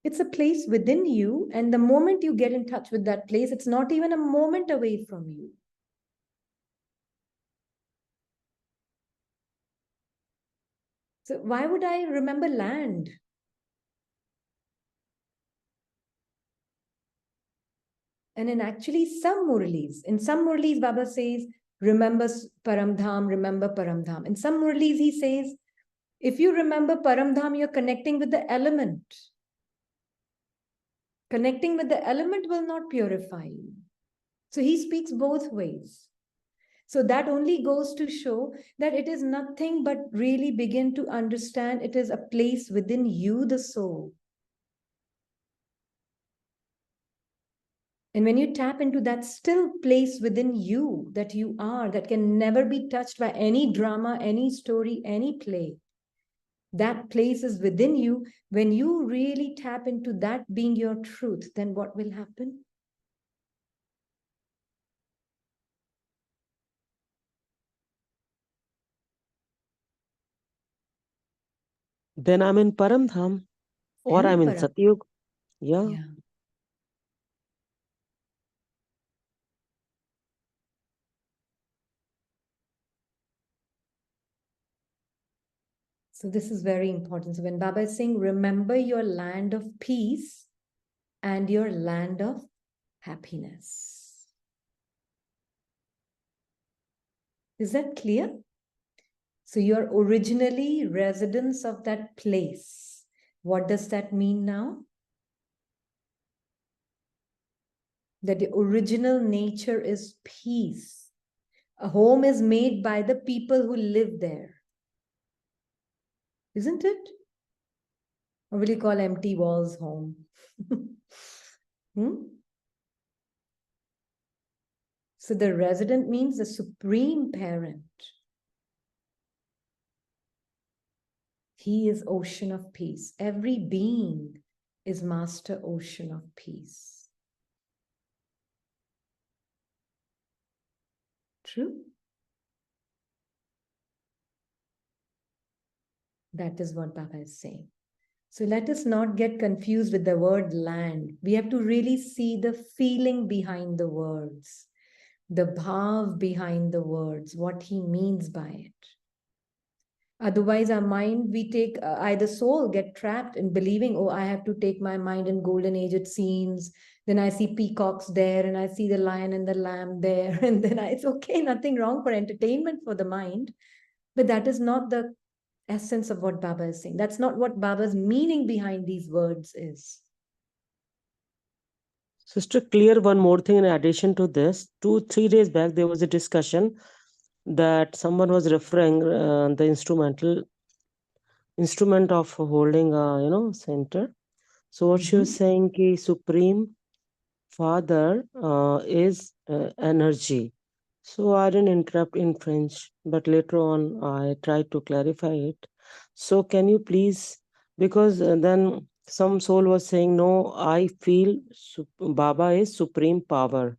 It's a place within you, and the moment you get in touch with that place, it's not even a moment away from you. So why would I remember land? And in actually in some Murlis, Baba says, remember Paramdham, remember Paramdham. In some Murlis, he says, if you remember Paramdham, you're connecting with the element. Connecting with the element will not purify you. So he speaks both ways. So that only goes to show that it is nothing but really begin to understand it is a place within you, the soul. And when you tap into that still place within you that you are, that can never be touched by any drama, any story, any play, that place is within you. When you really tap into that being your truth, then what will happen? Then I'm in Paramdham or I'm in Param. Satyug. Yeah. Yeah. So this is very important. So when Baba is saying, remember your land of peace and your land of happiness. Is that clear? So you're originally residents of that place. What does that mean now? That the original nature is peace. A home is made by the people who live there. Isn't it? Or will you call empty walls home? So the resident means the supreme parent. He is ocean of peace. Every being is master ocean of peace. True? That is what Baba is saying. So let us not get confused with the word land. We have to really see the feeling behind the words, the bhav behind the words, what he means by it. Otherwise, our mind, we take either soul, get trapped in believing, oh, I have to take my mind in golden age, it seems. Then I see peacocks there and I see the lion and the lamb there. And then it's okay, nothing wrong for entertainment for the mind. But that is not the essence of what Baba is saying. That's not what Baba's meaning behind these words is. Sister, clear one more thing in addition to this. 2-3 days back, there was a discussion that someone was referring the instrument of holding a center. So what she was saying ki Supreme Father is energy. So I didn't interrupt in French, but later on I tried to clarify it. So can you please, because then some soul was saying, no, I feel Baba is supreme power.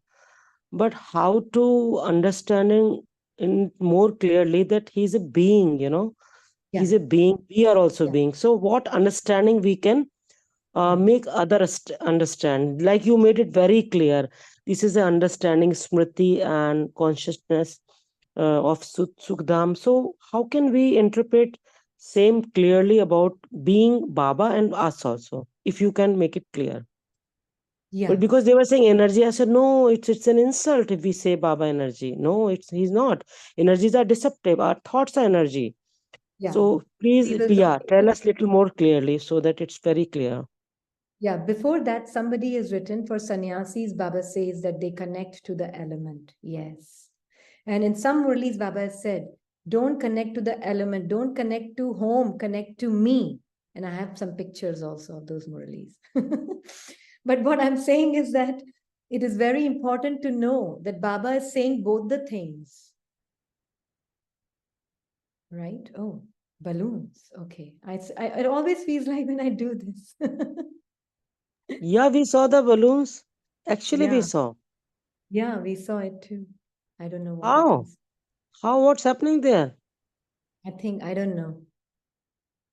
But how to understanding in more clearly that he's a being, he's a being, we are also being. So what understanding we can make others understand, like you made it very clear, this is an understanding smriti and consciousness of Sukhdam. So how can we interpret same clearly about being Baba and us also, if you can make it clear? But because they were saying energy, I said no, it's an insult if we say Baba energy. No, he's not. Energies are deceptive, our thoughts are energy. So please, tell us little more clearly so that it's very clear. Yeah, before that, somebody has written for sannyasis, Baba says that they connect to the element. Yes. And in some Murlis, Baba has said, don't connect to the element, don't connect to home, connect to me. And I have some pictures also of those Murlis. But what I'm saying is that it is very important to know that Baba is saying both the things. Right? Oh, balloons. Okay. It always feels like when I do this. Yeah, we saw the balloons. Actually, we saw. Yeah, we saw it too. I don't know what How? it is. What's happening there? I don't know.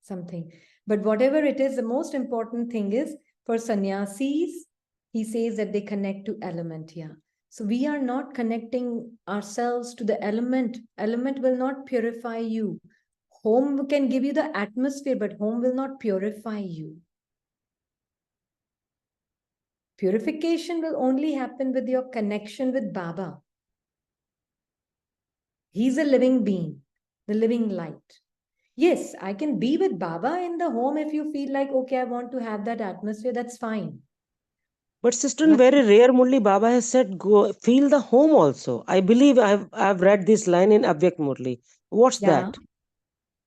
Something. But whatever it is, the most important thing is for sannyasis, he says that they connect to element. Yeah. So we are not connecting ourselves to the element. Element will not purify you. Home can give you the atmosphere, but home will not purify you. Purification will only happen with your connection with Baba. He's a living being, the living light. Yes, I can be with Baba in the home if you feel like, okay, I want to have that atmosphere, that's fine. But sister, in very rare, Murli, Baba has said, go feel the home also. I believe I've read this line in Abhyakt Murli. What's that?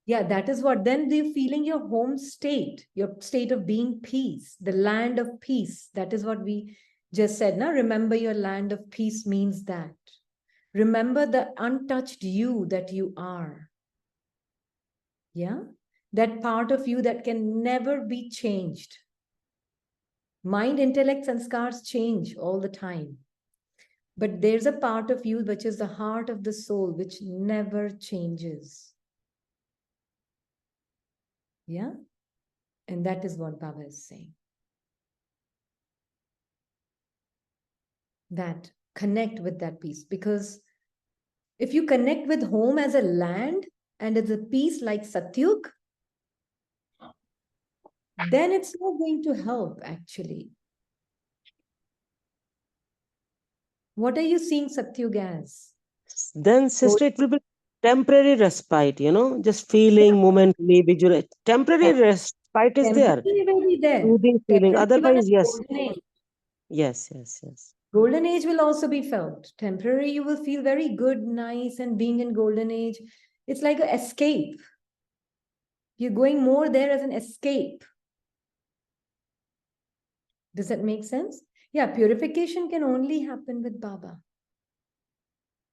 Yeah, that is what. Then they're feeling your home state, your state of being peace, the land of peace. That is what we just said. Now, remember your land of peace means that. Remember the untouched you that you are. Yeah, that part of you that can never be changed. Mind, intellect, sanskars change all the time. But there's a part of you which is the heart of the soul, which never changes. Yeah, and that is what Baba is saying. That connect with that peace, because if you connect with home as a land and as a peace like Satyug, then it's not going to help actually. What are you seeing Satyug as? Then, sister, it will be temporary respite, just feeling momentary, visual. Temporary respite is there. Temporary will be there. Soothing feeling. Even Otherwise, in yes. golden age. Yes, yes, yes. Golden age will also be felt. Temporary, you will feel very good, nice, and being in golden age, it's like an escape. You're going more there as an escape. Does that make sense? Yeah, purification can only happen with Baba.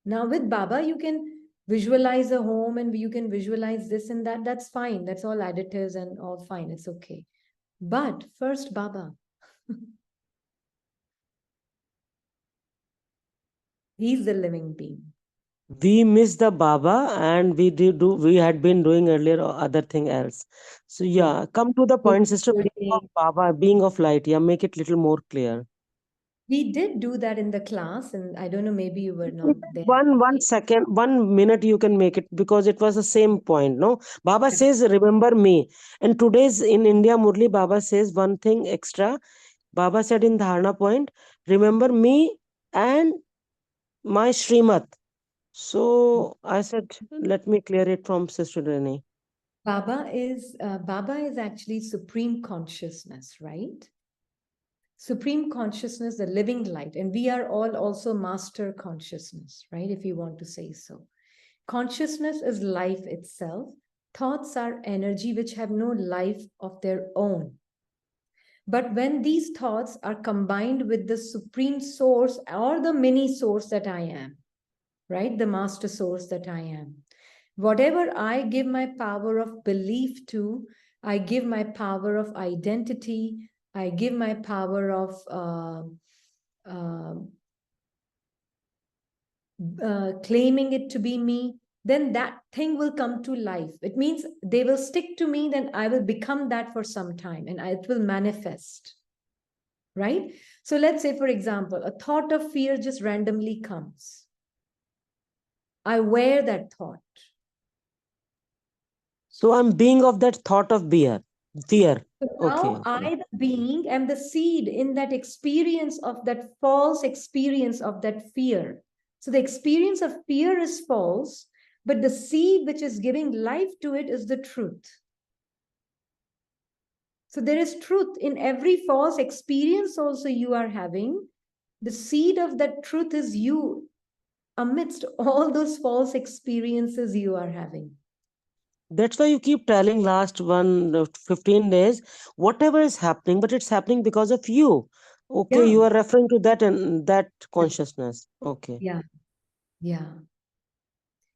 Now with Baba, you can visualize a home and you can visualize this and that. That's fine. That's all additives and all fine. It's okay. But first Baba. He's the living being. We miss the Baba and we had been doing earlier or other thing else. So yeah, come to the point, sister. Being of Baba, being of light. Yeah, make it little more clear. We did do that in the class, and I don't know, maybe you were not there. 1 minute you can make it, because it was the same point. No, Baba says, remember me. And today's in India, Murli, Baba says one thing extra. Baba said in Dharana point, remember me and my Srimat. So I said, let me clear it from Sister Rini. Baba is actually supreme consciousness, right? Supreme consciousness, the living light, and we are all also master consciousness, right? If you want to say so. Consciousness is life itself. Thoughts are energy which have no life of their own. But when these thoughts are combined with the supreme source or the mini source that I am, right? The master source that I am. Whatever I give my power of belief to, I give my power of identity, I give my power of claiming it to be me, then that thing will come to life. It means they will stick to me, then I will become that for some time and it will manifest, right? So let's say, for example, a thought of fear just randomly comes. I wear that thought. So I'm being of that thought of fear. So Okay. now I, the being, am the seed in that experience of that false experience of that fear. So the experience of fear is false, but the seed which is giving life to it is the truth. So there is truth in every false experience also you are having. The seed of that truth is you amidst all those false experiences you are having. That's why you keep telling last 15 days, whatever is happening, but it's happening because of you. Okay, Yeah. you are referring to that and that consciousness. Okay. Yeah. Yeah.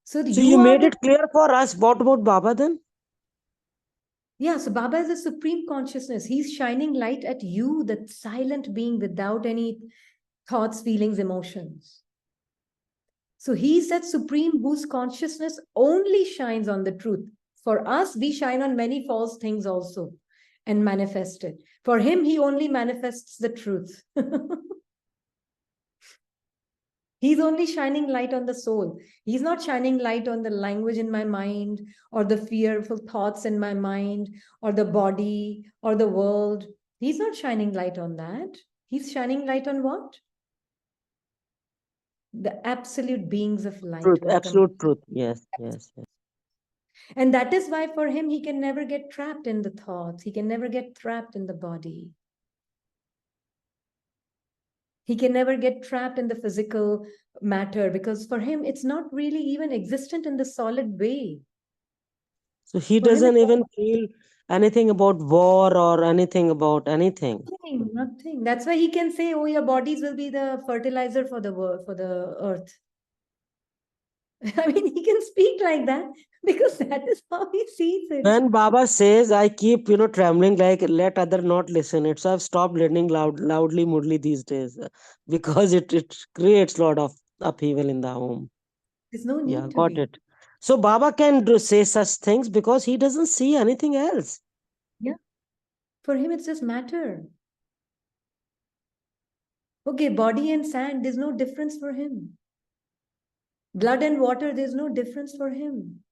So So you you are made the... it clear for us. What about Baba then? Yeah, so Baba is a supreme consciousness. He's shining light at you, that silent being without any thoughts, feelings, emotions. So he's that supreme whose consciousness only shines on the truth. For us, we shine on many false things also and manifest it. For him, he only manifests the truth. He's only shining light on the soul. He's not shining light on the language in my mind or the fearful thoughts in my mind or the body or the world. He's not shining light on that. He's shining light on what? The absolute beings of light Truth, will come. absolute truth. Yes, yes, yes. And that is why for him, he can never get trapped in the thoughts. He can never get trapped in the body. He can never get trapped in the physical matter because for him, it's not really even existent in the solid way. So he For him, doesn't it's even feel anything about war or anything about anything. nothing, nothing. That's why he can say, oh, your bodies will be the fertilizer for the world, for the earth. I mean, he can speak like that because that is how he sees it. When Baba says, I keep, trembling like let other not listen. It's I've stopped learning loudly, Murli these days because it creates a lot of upheaval in the home. There's no Yeah, need to got be. it. So Baba can say such things because he doesn't see anything else. Yeah. For him, it's just matter. Okay, body and sand, there's no difference for him. Blood and water, there's no difference for him.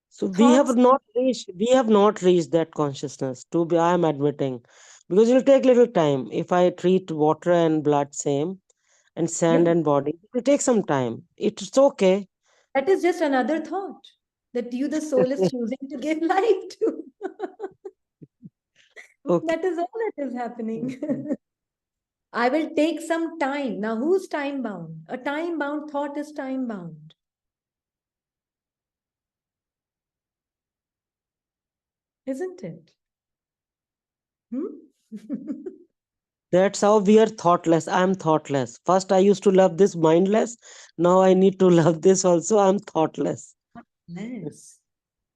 So Thoughts, we have not reached that consciousness. To be, I am admitting, because it will take little time. If I treat water and blood same, and sand yeah, and body, it will take some time. It's okay. that is just another thought that you, the soul, is choosing to give life to. Okay. That is all that is happening. Okay. I will take some time. Now, who's time bound? A time bound thought is time bound. Isn't it? That's how we are thoughtless. I am thoughtless. First, I used to love this mindless. Now I need to love this also. I'm thoughtless. Yes.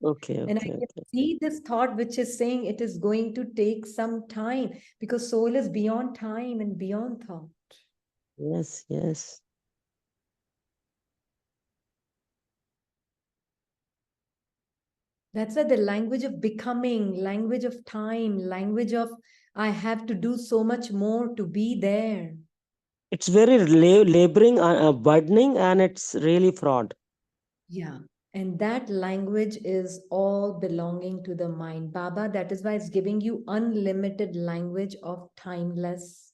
Okay, And I okay, can okay. see this thought which is saying it is going to take some time because soul is beyond time and beyond thought. Yes, yes. That's why the language of becoming, language of time, language of I have to do so much more to be there. It's very laboring, burdening, and it's really fraud. Yeah. And that language is all belonging to the mind. Baba, that is why it's giving you unlimited language of timeless.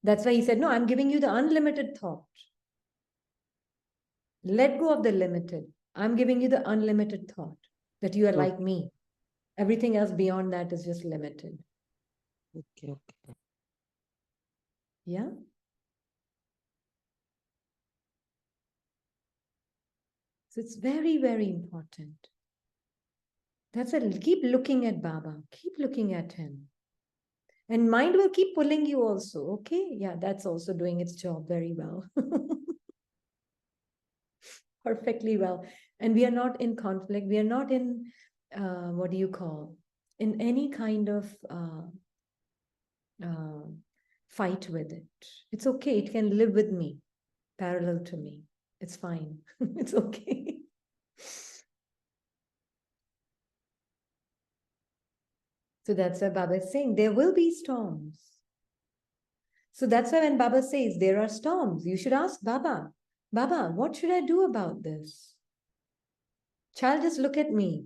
That's why he said, no, I'm giving you the unlimited thought. Let go of the limited. I'm giving you the unlimited thought that you are like me. Everything else beyond that is just limited. Okay, okay. Yeah. So it's very, very important. That's it. Keep looking at Baba. Keep looking at him. And mind will keep pulling you also. Okay. Yeah, that's also doing its job very well. Perfectly well. And we are not in conflict. We are not in, what do you call, in any kind of fight with it. It's okay. It can live with me, parallel to me. It's fine. It's okay. So that's why Baba is saying there will be storms. So that's why when Baba says there are storms, you should ask Baba, Baba, what should I do about this? Child, just look at me.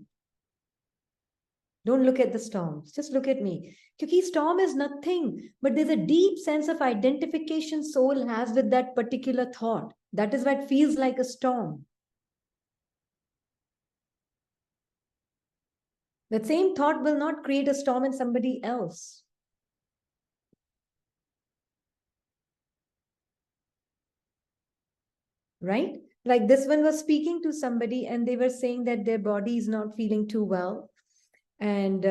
Don't look at the storms. Just look at me. Because storm is nothing, but there's a deep sense of identification soul has with that particular thought. That is why it feels like a storm. That same thought will not create a storm in somebody else. Right? Like this one was speaking to somebody and they were saying that their body is not feeling too well. And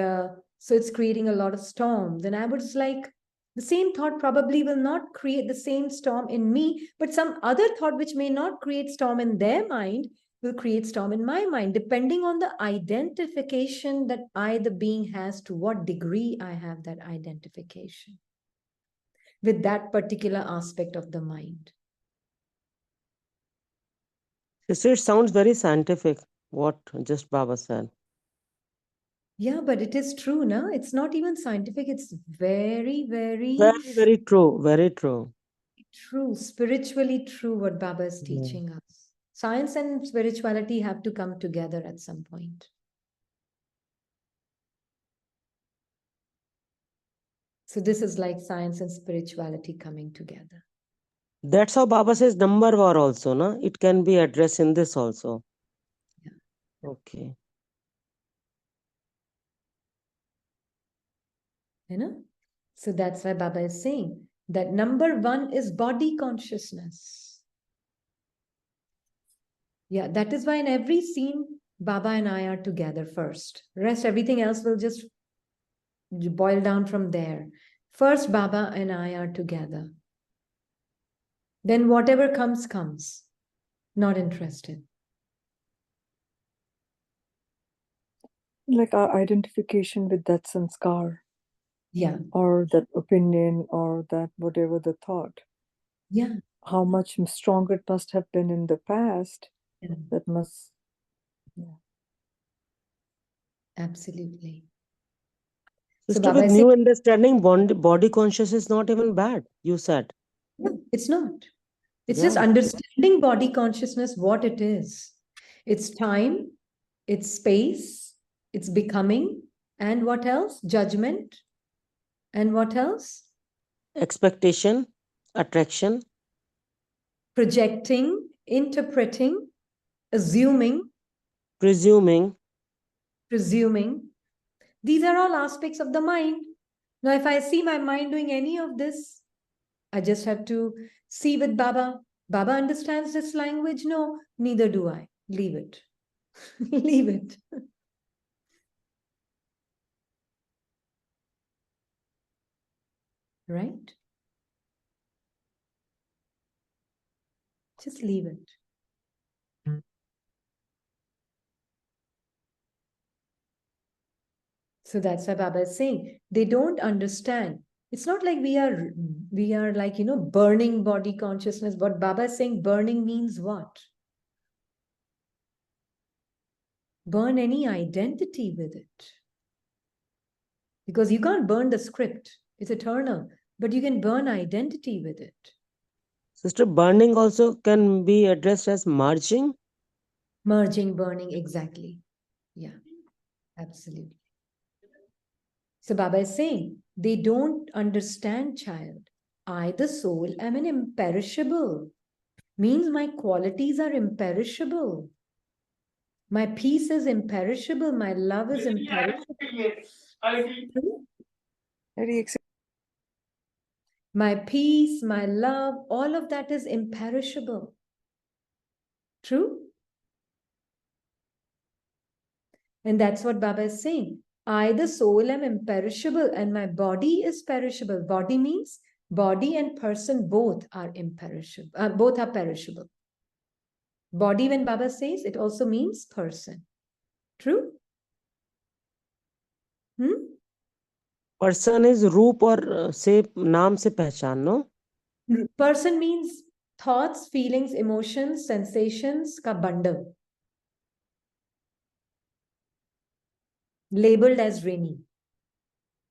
so it's creating a lot of storms. And I was like, the same thought probably will not create the same storm in me, but some other thought which may not create storm in their mind will create storm in my mind, depending on the identification that I, the being, has, to what degree I have that identification with that particular aspect of the mind. So it sounds very scientific, what just Baba said. Yeah, but it is true, no? It's not even scientific. It's very, very Very, very true. Very true. true, spiritually true what Baba is Yeah. teaching us. Science and spirituality have to come together at some point. So this is like science and spirituality coming together. That's how Baba says number war also, na? It can be addressed in this also. Yeah. Okay. You know? So that's why Baba is saying that number one is body consciousness. Yeah, that is why in every scene, Baba and I are together first. Rest, everything else will just boil down from there. First, Baba and I are together. Then whatever comes, comes. Not interested. Like our identification with that sanskar, Yeah. or that opinion, or that whatever the thought. Yeah. How much stronger it must have been in the past. Yeah. That must, yeah. Absolutely. So Sister, Baba with is new saying, understanding, body conscious is not even bad, you said. no, it's not. It's just Yeah. understanding body consciousness, what it is. It's time, it's space, it's becoming, and what else? Judgment. And what else? Expectation, attraction. Projecting, interpreting, assuming, Presuming. presuming. These are all aspects of the mind. Now, if I see my mind doing any of this, I just have to see with Baba. Baba understands this language? No, neither do I. Leave it. Leave it. Right? Just leave it. So that's why Baba is saying they don't understand. It's not like we are like, burning body consciousness. What Baba is saying, burning means what? Burn any identity with it. Because you can't burn the script. It's eternal. But you can burn identity with it. Sister, burning also can be addressed as merging. Merging, burning, exactly. Yeah, absolutely. So Baba is saying, they don't understand, child. I, the soul, am an imperishable. Means my qualities are imperishable. My peace is imperishable. My love is imperishable. Very My peace, my love, all of that is imperishable. True? And that's what Baba is saying. I, the soul, am imperishable and my body is perishable. Body means body and person both are imperishable. Both are perishable. Body, when Baba says, it also means person. True? Person is roop or say naam se pehchan, no? Person means thoughts, feelings, emotions, sensations ka bundle. Labeled as Rini,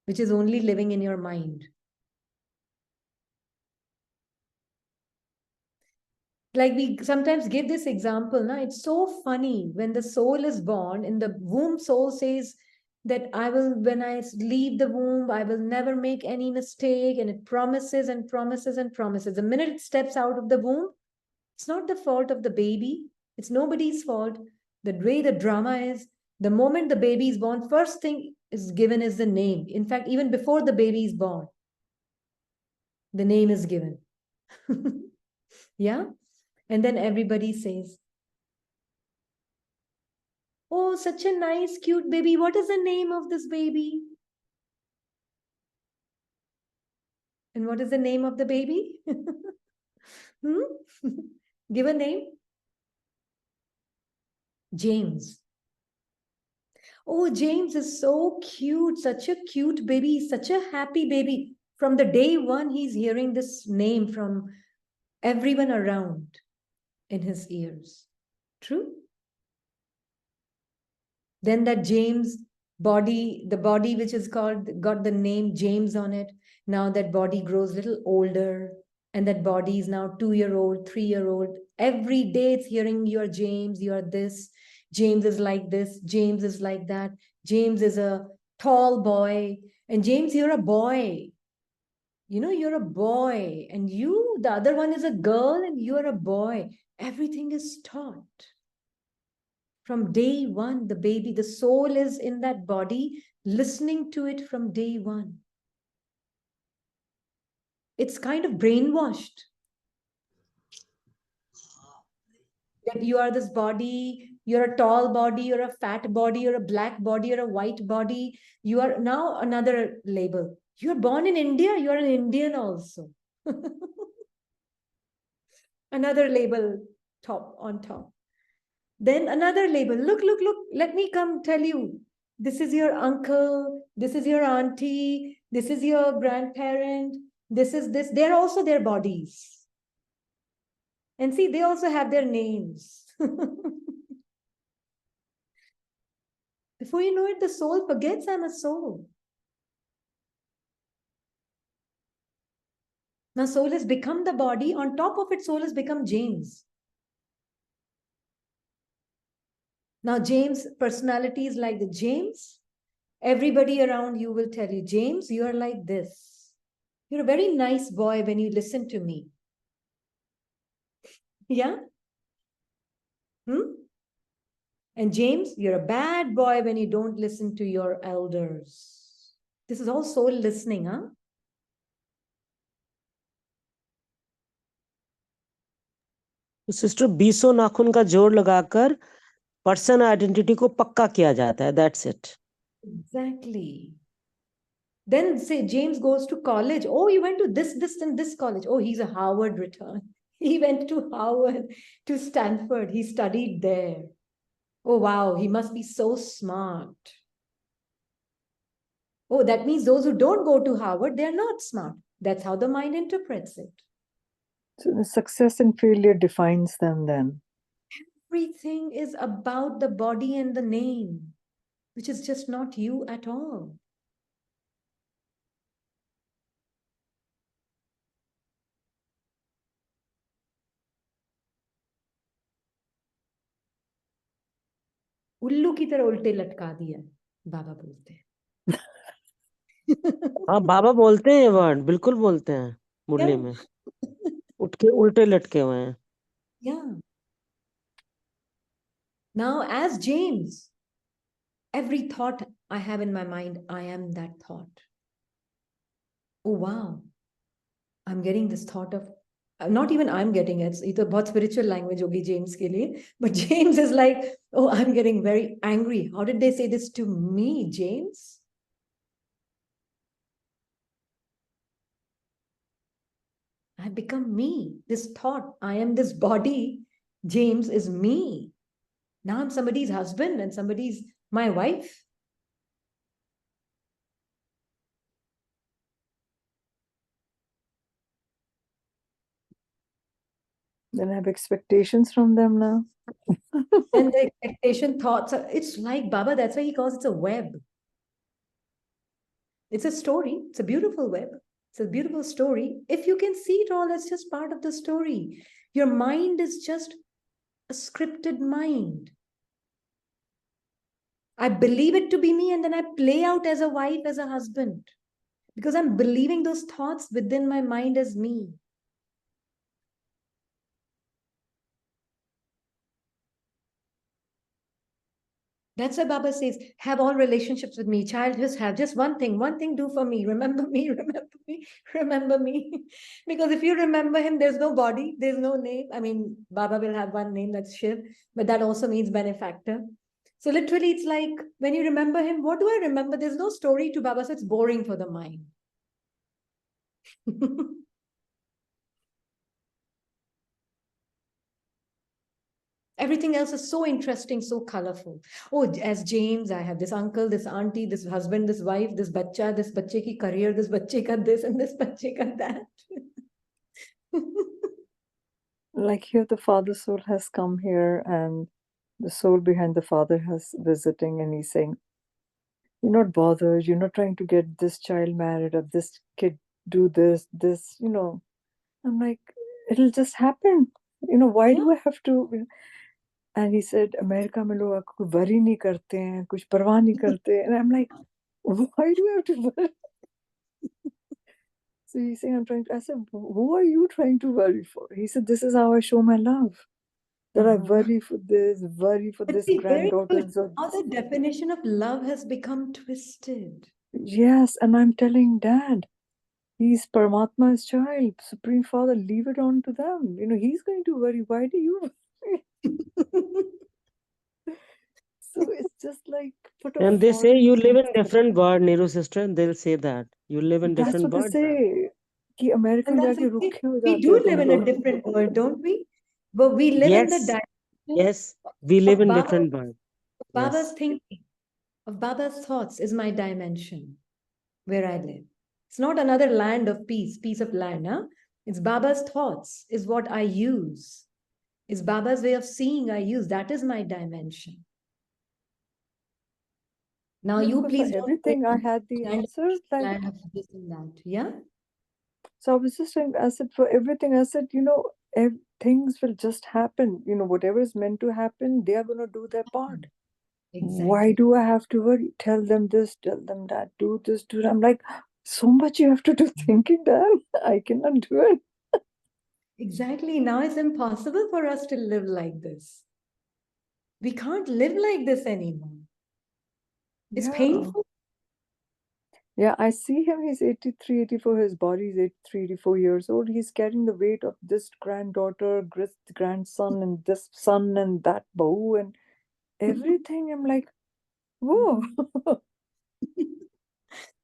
which is only living in your mind. Like we sometimes give this example, na? It's so funny when the soul is born, in the womb, soul says that when I leave the womb, I will never make any mistake, and it promises and promises and promises. The minute it steps out of the womb, it's not the fault of the baby. It's nobody's fault. The way the drama is, the moment the baby is born, first thing is given is the name. In fact, even before the baby is born, the name is given. Yeah? And then everybody says, oh, such a nice, cute baby. What is the name of this baby? And what is the name of the baby? Give a name. James. Oh, James is so cute, such a cute baby, such a happy baby. From the day one, he's hearing this name from everyone around in his ears. True? Then that James body, the body which is got the name James on it. Now that body grows a little older, and that body is now 2-year-old, 3-year-old. Every day it's hearing you're James, you're this. James is like this. James is like that. James is a tall boy. And James, you're a boy. You know, you're a boy, and you, the other one is a girl, and you're a boy. Everything is taught. From day one, the baby, the soul is in that body, listening to it from day one. It's kind of brainwashed. That you are this body, you're a tall body, you're a fat body, you're a black body, you're a white body. You are now another label. You're born in India, you're an Indian also. Another label top on top. Then another label. Look, look, look. Let me come tell you. This is your uncle. This is your auntie. This is your grandparent. This is this. They're also their bodies. And see, they also have their names. Before you know it, the soul forgets I'm a soul. Now, soul has become the body. On top of it, soul has become James. Now, James' personality is like the James. Everybody around you will tell you, James, you are like this. You're a very nice boy when you listen to me. Yeah? And James, you're a bad boy when you don't listen to your elders. This is all soul listening, huh? Sister 20 नाखून का जोड़ लगाकर person identity को पक्का किया जाता है. That's it. Exactly. Then say James goes to college. Oh, he went to this, and this college. Oh, he's a Harvard return. He went to Harvard, to Stanford. He studied there. Oh, wow, he must be so smart. Oh, that means those who don't go to Harvard, they're not smart. That's how the mind interprets it. So the success and failure defines them then. Everything is about the body and the name, which is just not you at all. उल्लू की तरह उल्टे लटका दिया, बाबा बोलते हैं. हाँ, बाबा बोलते हैं ये वर्ड, बिल्कुल बोलते हैं मुरली में. उठ के उल्टे लटके हुए हैं. Yeah. Now, as James, every thought I have in my mind, I am that thought. Oh, wow. I'm getting this thought of, not even I'm getting it. It's a बहुत spiritual language होगी James के लिए. But James is like, oh, I'm getting very angry. How did they say this to me, James? I've become me. This thought, I am this body. James is me. Now I'm somebody's husband and somebody's my wife. Then I have expectations from them now. And the expectation thoughts, it's like Baba, that's why he calls it a web. It's a story. It's a beautiful web. It's a beautiful story. If you can see it all, that's just part of the story. Your mind is just a scripted mind. I believe it to be me, and then I play out as a wife, as a husband, because I'm believing those thoughts within my mind as me. That's why Baba says, have all relationships with me. Child, just have just one thing do for me. Remember me, remember me, remember me. Because if you remember him, there's no body, there's no name. I mean, Baba will have one name, that's Shiv, but that also means benefactor. So literally, it's like, when you remember him, what do I remember? There's no story to Baba, so it's boring for the mind. Everything else is so interesting, so colorful. Oh, as James, I have this uncle, this auntie, this husband, this wife, this bacche ki career, this bacche ka this, and this bacche ka that. Like here, the father soul has come here, and the soul behind the father has visiting, and he's saying, you're not bothered, you're not trying to get this child married or this kid do this, you know. I'm like, it'll just happen. You know, why do I have to? And he said, America में लोग कोई worry नहीं करते हैं, कुछ परवाह नहीं करते. And I'm like, why do I have to worry? So he's saying, I said, who are you trying to worry for? He said, this is how I show my love. That I worry for this But see, very good. How the definition of love has become twisted. Yes, and I'm telling Dad, he's Paramatma's child, Supreme Father, leave it on to them. He's going to worry. Why do you? So it's just like put a And they say you live in concept. different world, Neeru sister. They'll say that you live in That's different what they world. say. कि America And में that's जाके okay. रुखे हो We जाते do हो तुम live in a लोग. different world, don't we? But we live in the Yes, dimension yes, we live of in Baba's, different world. Baba's Yes. thinking, of Baba's thoughts is my dimension where I live. It's not another land of peace, piece of land, huh? It's Baba's thoughts, is what I use. It's Baba's way of seeing I use. That is my dimension. Now Yeah, you but please for don't everything I had the land answers. Like, of this and that. Yeah? so I was just saying, I said, for everything, I said, things will just happen. Whatever is meant to happen, they are going to do their part. Why Exactly. do I have to worry? Tell them this, tell them that, do this, do that. I'm like, so much you have to do thinking, Dan. I cannot do it. Exactly. Now it's impossible for us to live like this. We can't live like this anymore. It's Yeah. painful. Yeah, I see him. He's 83, 84. His body is 83, 84 years old. He's carrying the weight of this granddaughter, grandson, and this son, and that bow, and everything. I'm like, whoa,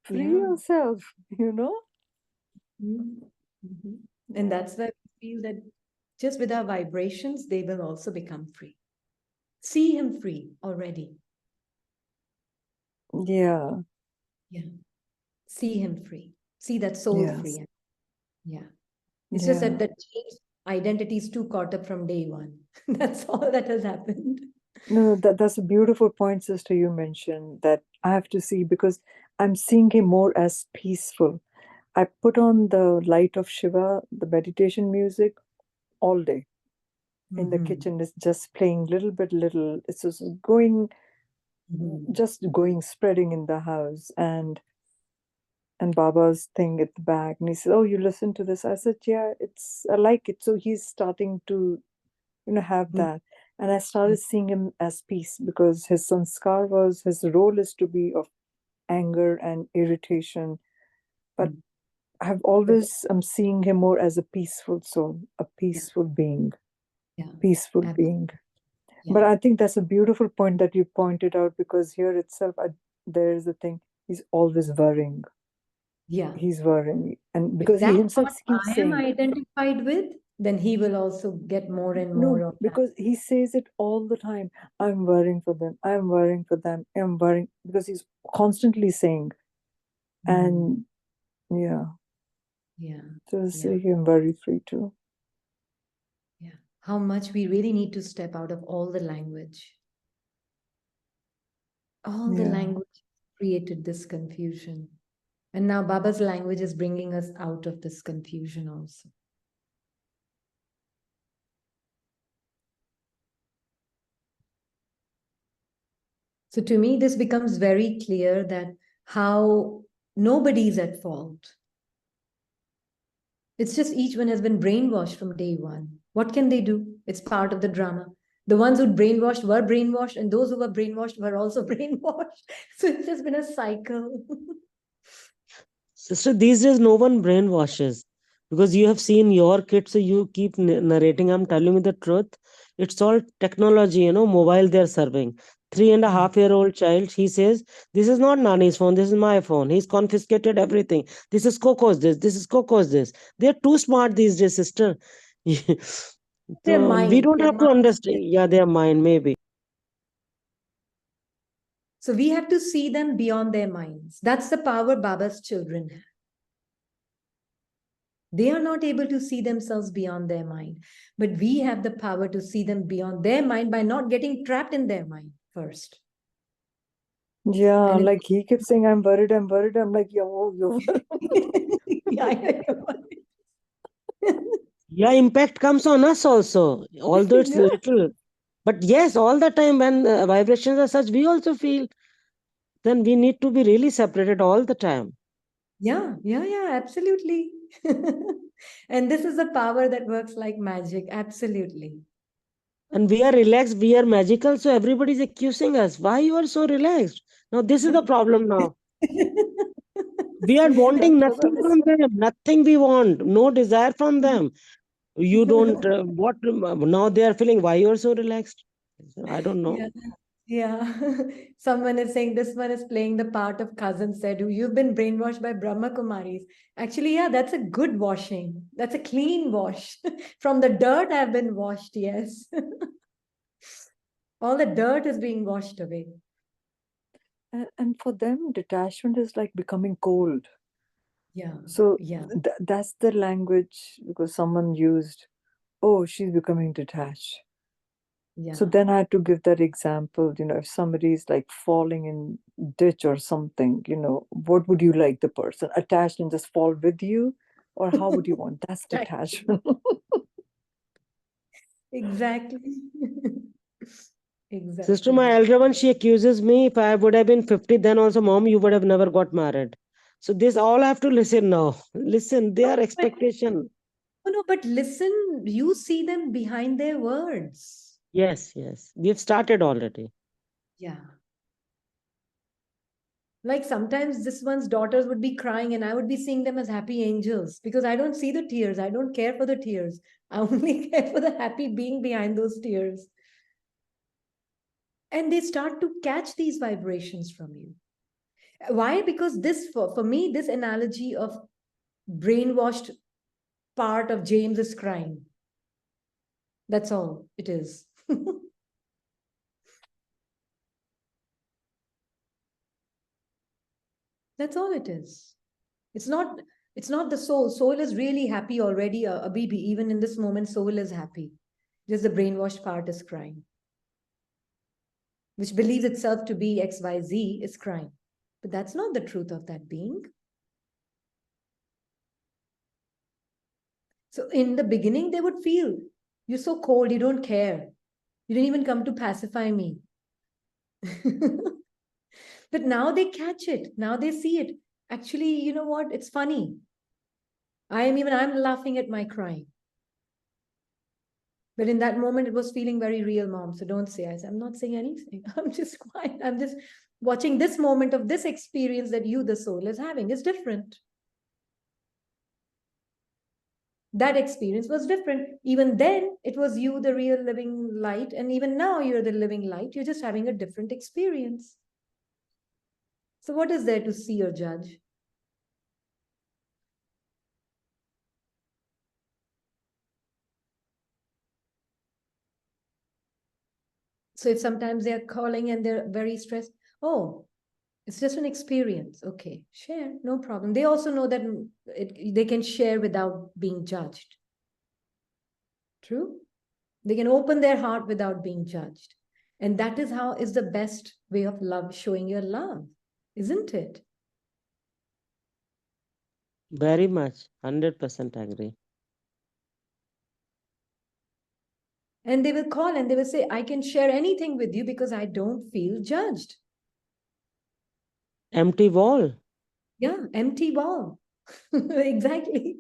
free Yeah. yourself, Mm-hmm. And that's why we feel that just with our vibrations, they will also become free. See him free already. Yeah. Yeah. See him free. See that soul Yes. free. Yeah. It's just Yeah. that the change identity is too caught up from day one. That's all that has happened. No, that's a beautiful point, sister, you mentioned that I have to see because I'm seeing him more as peaceful. I put on the light of Shiva, the meditation music, all day. In the kitchen, it's just playing little. It's just going, spreading in the house. And Baba's thing at the back. And he said, oh, you listen to this? I said, yeah, I like it. So he's starting to, have that. And I started seeing him as peace because his sanskar his role is to be of anger and irritation. But I'm seeing him more as a peaceful soul, a peaceful being, peaceful being. Yeah. But I think that's a beautiful point that you pointed out because here itself, there is a thing, he's always worrying. Yeah. He's worrying. And because he himself keeps saying, I am identified with, then he will also get more and more of because that. He says it all the time. I'm worrying for them. I'm worrying for them. I'm worrying because he's constantly saying. And yeah. So see him very free too. Yeah. How much we really need to step out of all the language. All the language created this confusion. And now Baba's language is bringing us out of this confusion also. So to me, this becomes very clear that how nobody's at fault. It's just each one has been brainwashed from day one. What can they do? It's part of the drama. The ones who brainwashed were brainwashed, and those who were brainwashed were also brainwashed. So it's just been a cycle. Sister, these days no one brainwashes because you have seen your kids, so you keep narrating. I'm telling you the truth. It's all technology, mobile they're serving. 3.5-year-old child, he says, this is not Nani's phone, this is my phone. He's confiscated everything. This is Coco's this is Coco's this. They're too smart these days, sister. Their So mind. we don't have to understand. Yeah, their mind, maybe. So we have to see them beyond their minds. That's the power Baba's children have. They are not able to see themselves beyond their mind. But we have the power to see them beyond their mind by not getting trapped in their mind first. Yeah, like he keeps saying, I'm worried. I'm like, yo. Yeah, impact comes on us also, although it's little. But yes, all the time when vibrations are such, we also feel, then we need to be really separated all the time. Yeah, absolutely. And this is a power that works like magic. Absolutely. And we are relaxed, we are magical, so everybody is accusing us. Why you are so relaxed? Now this is the problem now. We are wanting That's what I nothing was. from them, nothing we want, no desire from them. You don't, what, now they are feeling, why you are so relaxed? I don't know. Yeah. Yeah. Someone is saying this one is playing the part of cousin said, you've been brainwashed by Brahma Kumaris. Actually, yeah, that's a good washing. That's a clean wash. From the dirt, I've been washed, yes. All the dirt is being washed away. And for them, detachment is like becoming cold. Yeah. So Yeah. that's the language, because someone used, oh, she's becoming detached. Yeah. So then I had to give that example, if somebody is like falling in ditch or something, what would you like the person? Attached and just fall with you? Or how would you want? That's detachment. Exactly. Sister, my Exactly. elder one, she accuses me, if I would have been 50, then also, mom, you would have never got married. So this all I have to listen now. Listen, their But expectation. no, but listen, you see them behind their words. Yes, yes. We've started already. Yeah. Like sometimes this one's daughters would be crying and I would be seeing them as happy angels because I don't see the tears. I don't care for the tears. I only care for the happy being behind those tears. And they start to catch these vibrations from you. Why? Because this, for me, this analogy of brainwashed part of James is crying. That's all it is. That's all it is. It's not the soul. Soul is really happy already, Abibi. Even in this moment, soul is happy. Just the brainwashed part is crying, which believes itself to be XYZ is crying. But that's not the truth of that being. So in the beginning, they would feel, you're so cold, you don't care. You didn't even come to pacify me. But now they catch it. Now they see it. Actually, you know what? It's funny. I'm laughing at my crying. But in that moment, it was feeling very real, mom. So don't say, I'm not saying anything. I'm just quiet. I'm just watching this moment of this experience that you, the soul, is having. It's different. That experience was different. Even then, it was you, the real living light. And even now, you're the living light. You're just having a different experience. So, what is there to see or judge? So, if sometimes they're calling and they're very stressed, oh, it's just an experience. Okay, share, no problem. They also know that they can share without being judged. True? They can open their heart without being judged. And that is how is the best way of love, showing your love, isn't it? Very much. 100% agree. And they will call and they will say, I can share anything with you because I don't feel judged. Empty wall. Yeah, empty wall. Exactly.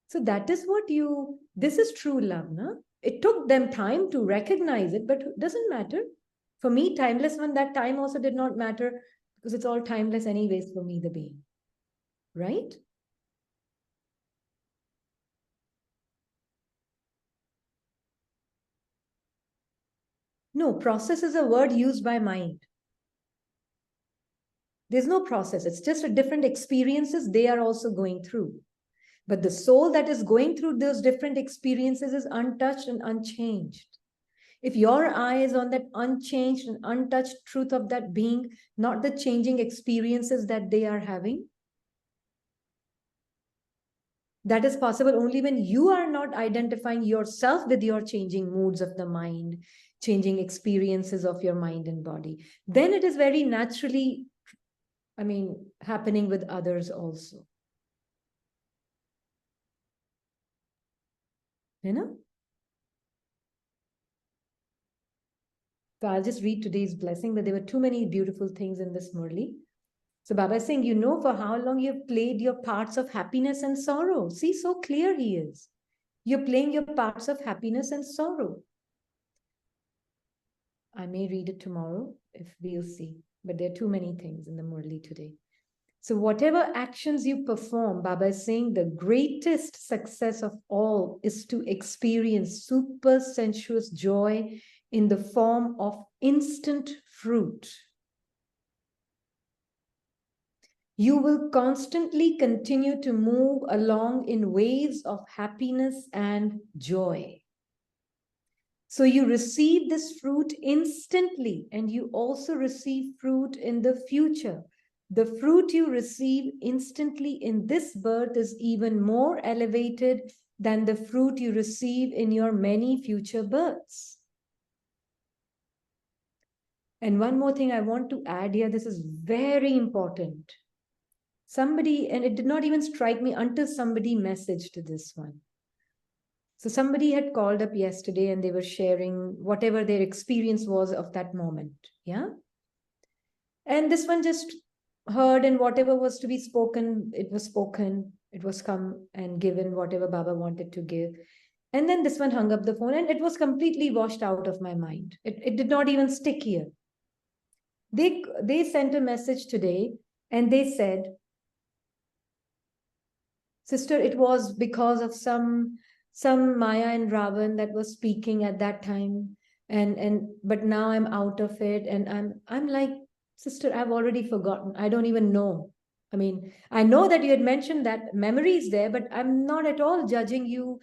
So that is what this is true love, na? It took them time to recognize it, but it doesn't matter. For me, timeless one, that time also did not matter because it's all timeless anyways for me, the being. Right? No, process is a word used by mind. There's no process. It's just a different experiences they are also going through. But the soul that is going through those different experiences is untouched and unchanged. If your eye is on that unchanged and untouched truth of that being, not the changing experiences that they are having, that is possible only when you are not identifying yourself with your changing moods of the mind, changing experiences of your mind and body. Then it is very naturally, happening with others also. You know? So I'll just read today's blessing, but there were too many beautiful things in this Murli. So Baba is saying, you know for how long you've played your parts of happiness and sorrow. See, so clear he is. You're playing your parts of happiness and sorrow. I may read it tomorrow if we'll see, but there are too many things in the Murli today. So whatever actions you perform, Baba is saying the greatest success of all is to experience super sensuous joy in the form of instant fruit. You will constantly continue to move along in waves of happiness and joy. So you receive this fruit instantly, and you also receive fruit in the future. The fruit you receive instantly in this birth is even more elevated than the fruit you receive in your many future births. And one more thing I want to add here, this is very important. Somebody, and it did not even strike me until somebody messaged this one. So somebody had called up yesterday and they were sharing whatever their experience was of that moment. Yeah. And this one just heard, and whatever was to be spoken, it was spoken. It was come and given whatever Baba wanted to give. And then this one hung up the phone and it was completely washed out of my mind. It did not even stick here. They sent a message today and they said, sister, it was because of some Maya and Ravan that was speaking at that time. But now I'm out of it. And I'm like, sister, I've already forgotten. I don't even know. I mean, I know that you had mentioned that memory is there, but I'm not at all judging you.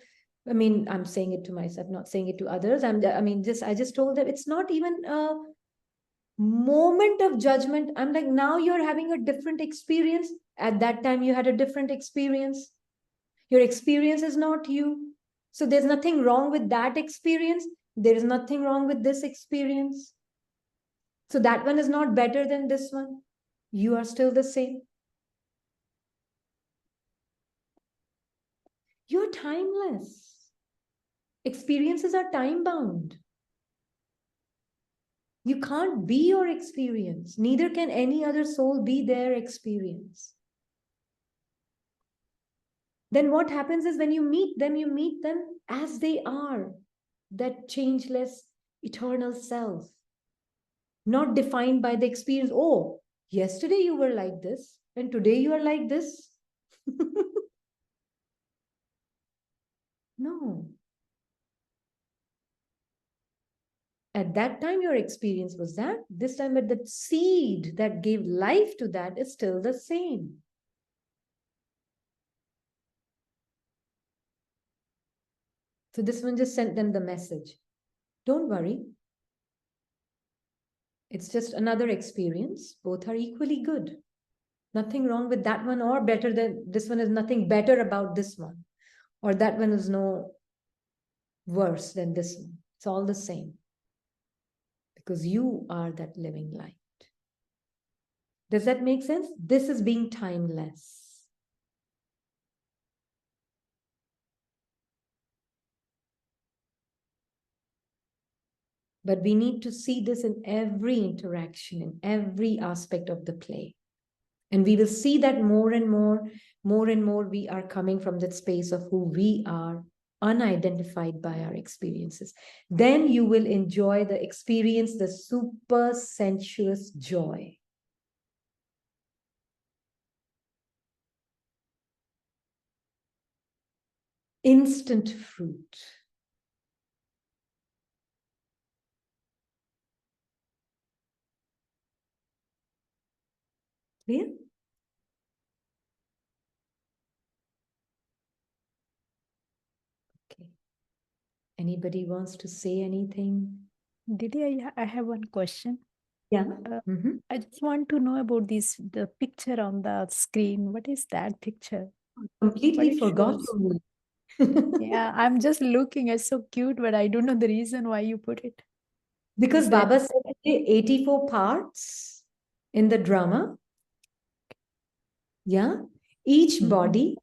I mean, I'm saying it to myself, not saying it to others. I just told them it's not even a moment of judgment. I'm like, now you're having a different experience. At that time, you had a different experience. Your experience is not you. So there's nothing wrong with that experience. There is nothing wrong with this experience. So that one is not better than this one. You are still the same. You're timeless. Experiences are time bound. You can't be your experience. Neither can any other soul be their experience. Then what happens is when you meet them as they are, that changeless, eternal self, not defined by the experience. Oh, yesterday you were like this, and today you are like this. No. At that time, your experience was that. This time, but the seed that gave life to that is still the same. So this one just sent them the message. Don't worry. It's just another experience. Both are equally good. Nothing wrong with that one or better than this one. Is nothing better about this one. Or that one is no worse than this one. It's all the same. Because you are that living light. Does that make sense? This is being timeless. But we need to see this in every interaction, in every aspect of the play. And we will see that more and more we are coming from that space of who we are, unidentified by our experiences. Then you will enjoy the experience, the super sensuous joy. Instant fruit. Clear? Okay. Anybody wants to say anything? Didi, I have one question. Yeah. I just want to know about the picture on the screen. What is that picture? Completely What it forgot. shows? Yeah, I'm just looking. It's so cute, but I don't know the reason why you put it. Because Is that- Baba said 84 parts in the drama. Yeah. Each body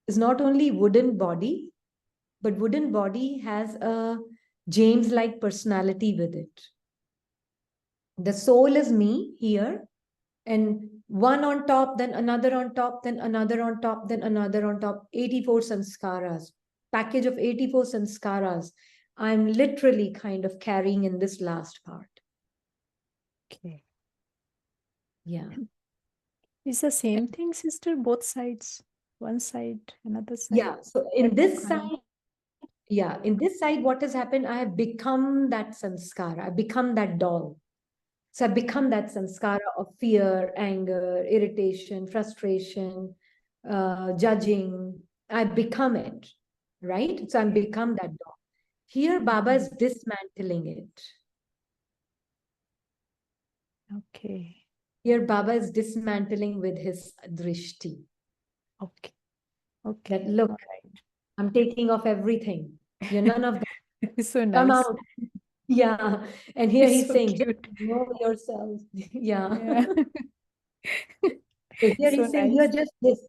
is not only wooden body, but wooden body has a James-like personality with it. The soul is me here, and one on top, then another on top, then another on top, then another on top. 84 sanskaras, package of 84 sanskaras. I'm literally kind of carrying in this last part. Okay. Yeah. It's the same thing, sister, both sides. One side, another side. Yeah. So in Like this kind side, yeah, in this side, what has happened? I have become that sanskara. I've become that doll. So I've become that sanskara of fear, anger, irritation, frustration, judging. I've become it, right? So I've become that doll. Here, Baba is dismantling it. Okay. Here, Baba is dismantling with his drishti. Okay. Okay. That look, All right. I'm taking off everything. You're none of that. So Come nice. out. Yeah. And here he's So saying, just cute. know yourself. Yeah. Yeah. So here So he's saying, nice. you're just this.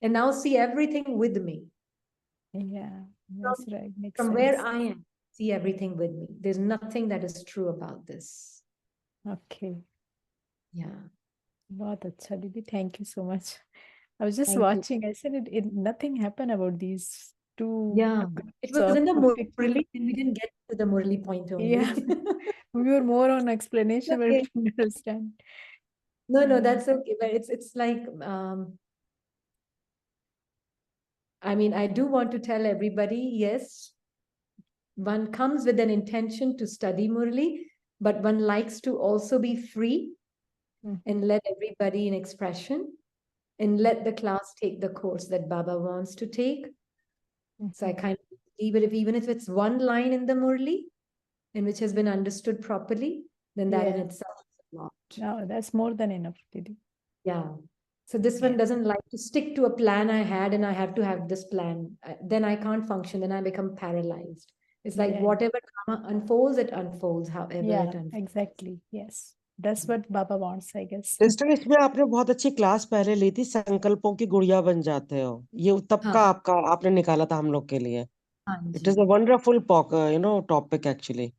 And now see everything with me. Yeah, that's right. Makes From sense. where I am, see everything with me. There's nothing that is true about this. Okay. Yeah. Wow, that's Didi. Thank you so much. I was just Thank you. watching. I said nothing happened about these two Yeah. It groups was of in the pictures. Murli, and we didn't get to the Murli point only. Yeah. We were more on explanation, but we Okay. didn't understand. No, that's okay. But it's like I mean, I do want to tell everybody, yes, one comes with an intention to study Murli, but one likes to also be free and let everybody in expression and let the class take the course that Baba wants to take. So I kind of believe it, even if it's one line in the Murli and which has been understood properly, then that in Yeah. itself is a lot. No, that's more than enough, Didi. Yeah. So this one Yeah. doesn't like to stick to a plan I had and I have to have this plan. Then I can't function. Then I become paralyzed. It's like Yeah. whatever karma unfolds, it unfolds however Yeah, it unfolds. exactly. Yes. That's what Baba wants, I guess. Sister इसमें आपने बहुत अच्छी class पहले ली थी, संकल्पों की गुड़िया बन जाते हो, ये तब का हाँ आपका आपने निकाला था हम लोग के लिए. हाँ It is a ji. wonderful topic actually.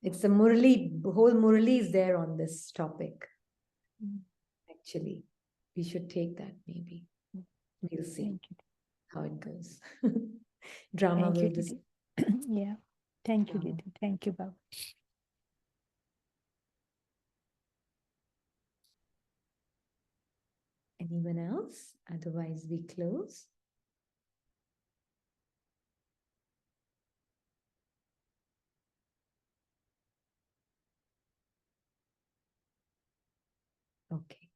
It's a Murli, whole Murli is there on this topic. Actually, we should take that maybe. We'll see Thank you. how it goes. Drama Thank you, will Didi. decide. Yeah. Thank you, Yeah. Didi. Thank you, Baba. Anyone else? Otherwise, we close. Okay.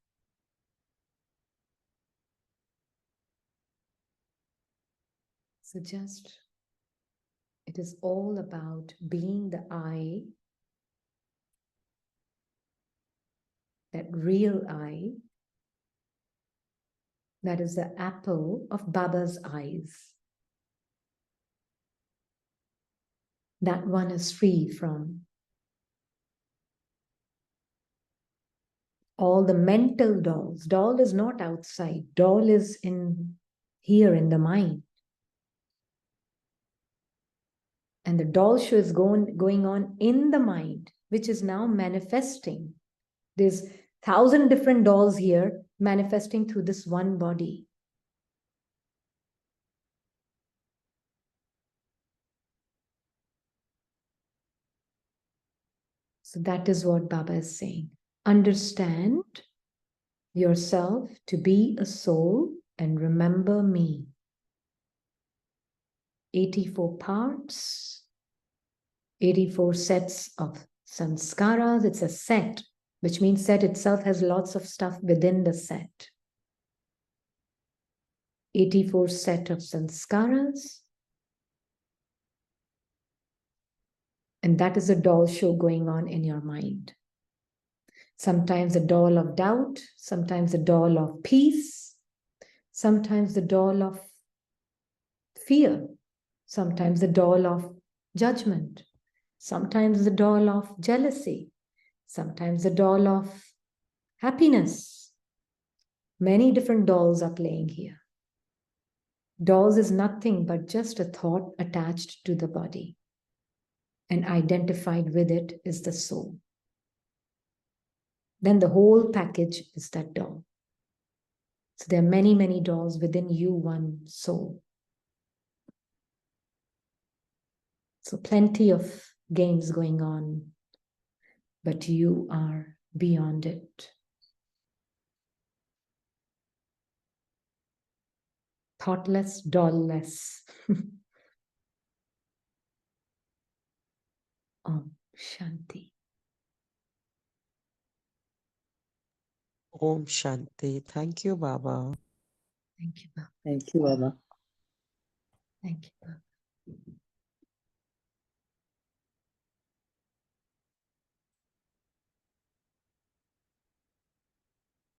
So just, it is all about being the I, that real I, that is the apple of Baba's eyes. That one is free from all the mental dolls. Doll is not outside. Doll is in here in the mind. And the doll show is going on in the mind, which is now manifesting. There's 1,000 different dolls here manifesting through this one body. So that is what Baba is saying. Understand yourself to be a soul and remember me. 84 parts, 84 sets of sanskaras. It's a set, which means set itself has lots of stuff within the set. 84 set of sanskaras. And that is a doll show going on in your mind. Sometimes a doll of doubt, sometimes a doll of peace, sometimes the doll of fear, sometimes the doll of judgment, sometimes the doll of jealousy, sometimes the doll of happiness. Many different dolls are playing here. Dolls is nothing but just a thought attached to the body, and identified with it is the soul. then the whole package is that doll. So there are many, many dolls within you, one soul. So plenty of games going on, but you are beyond it. Thoughtless, doll-less. Om Shanti. Om Shanti. Thank you, Baba. Thank you, Baba. Thank you, Baba. Thank you, Baba.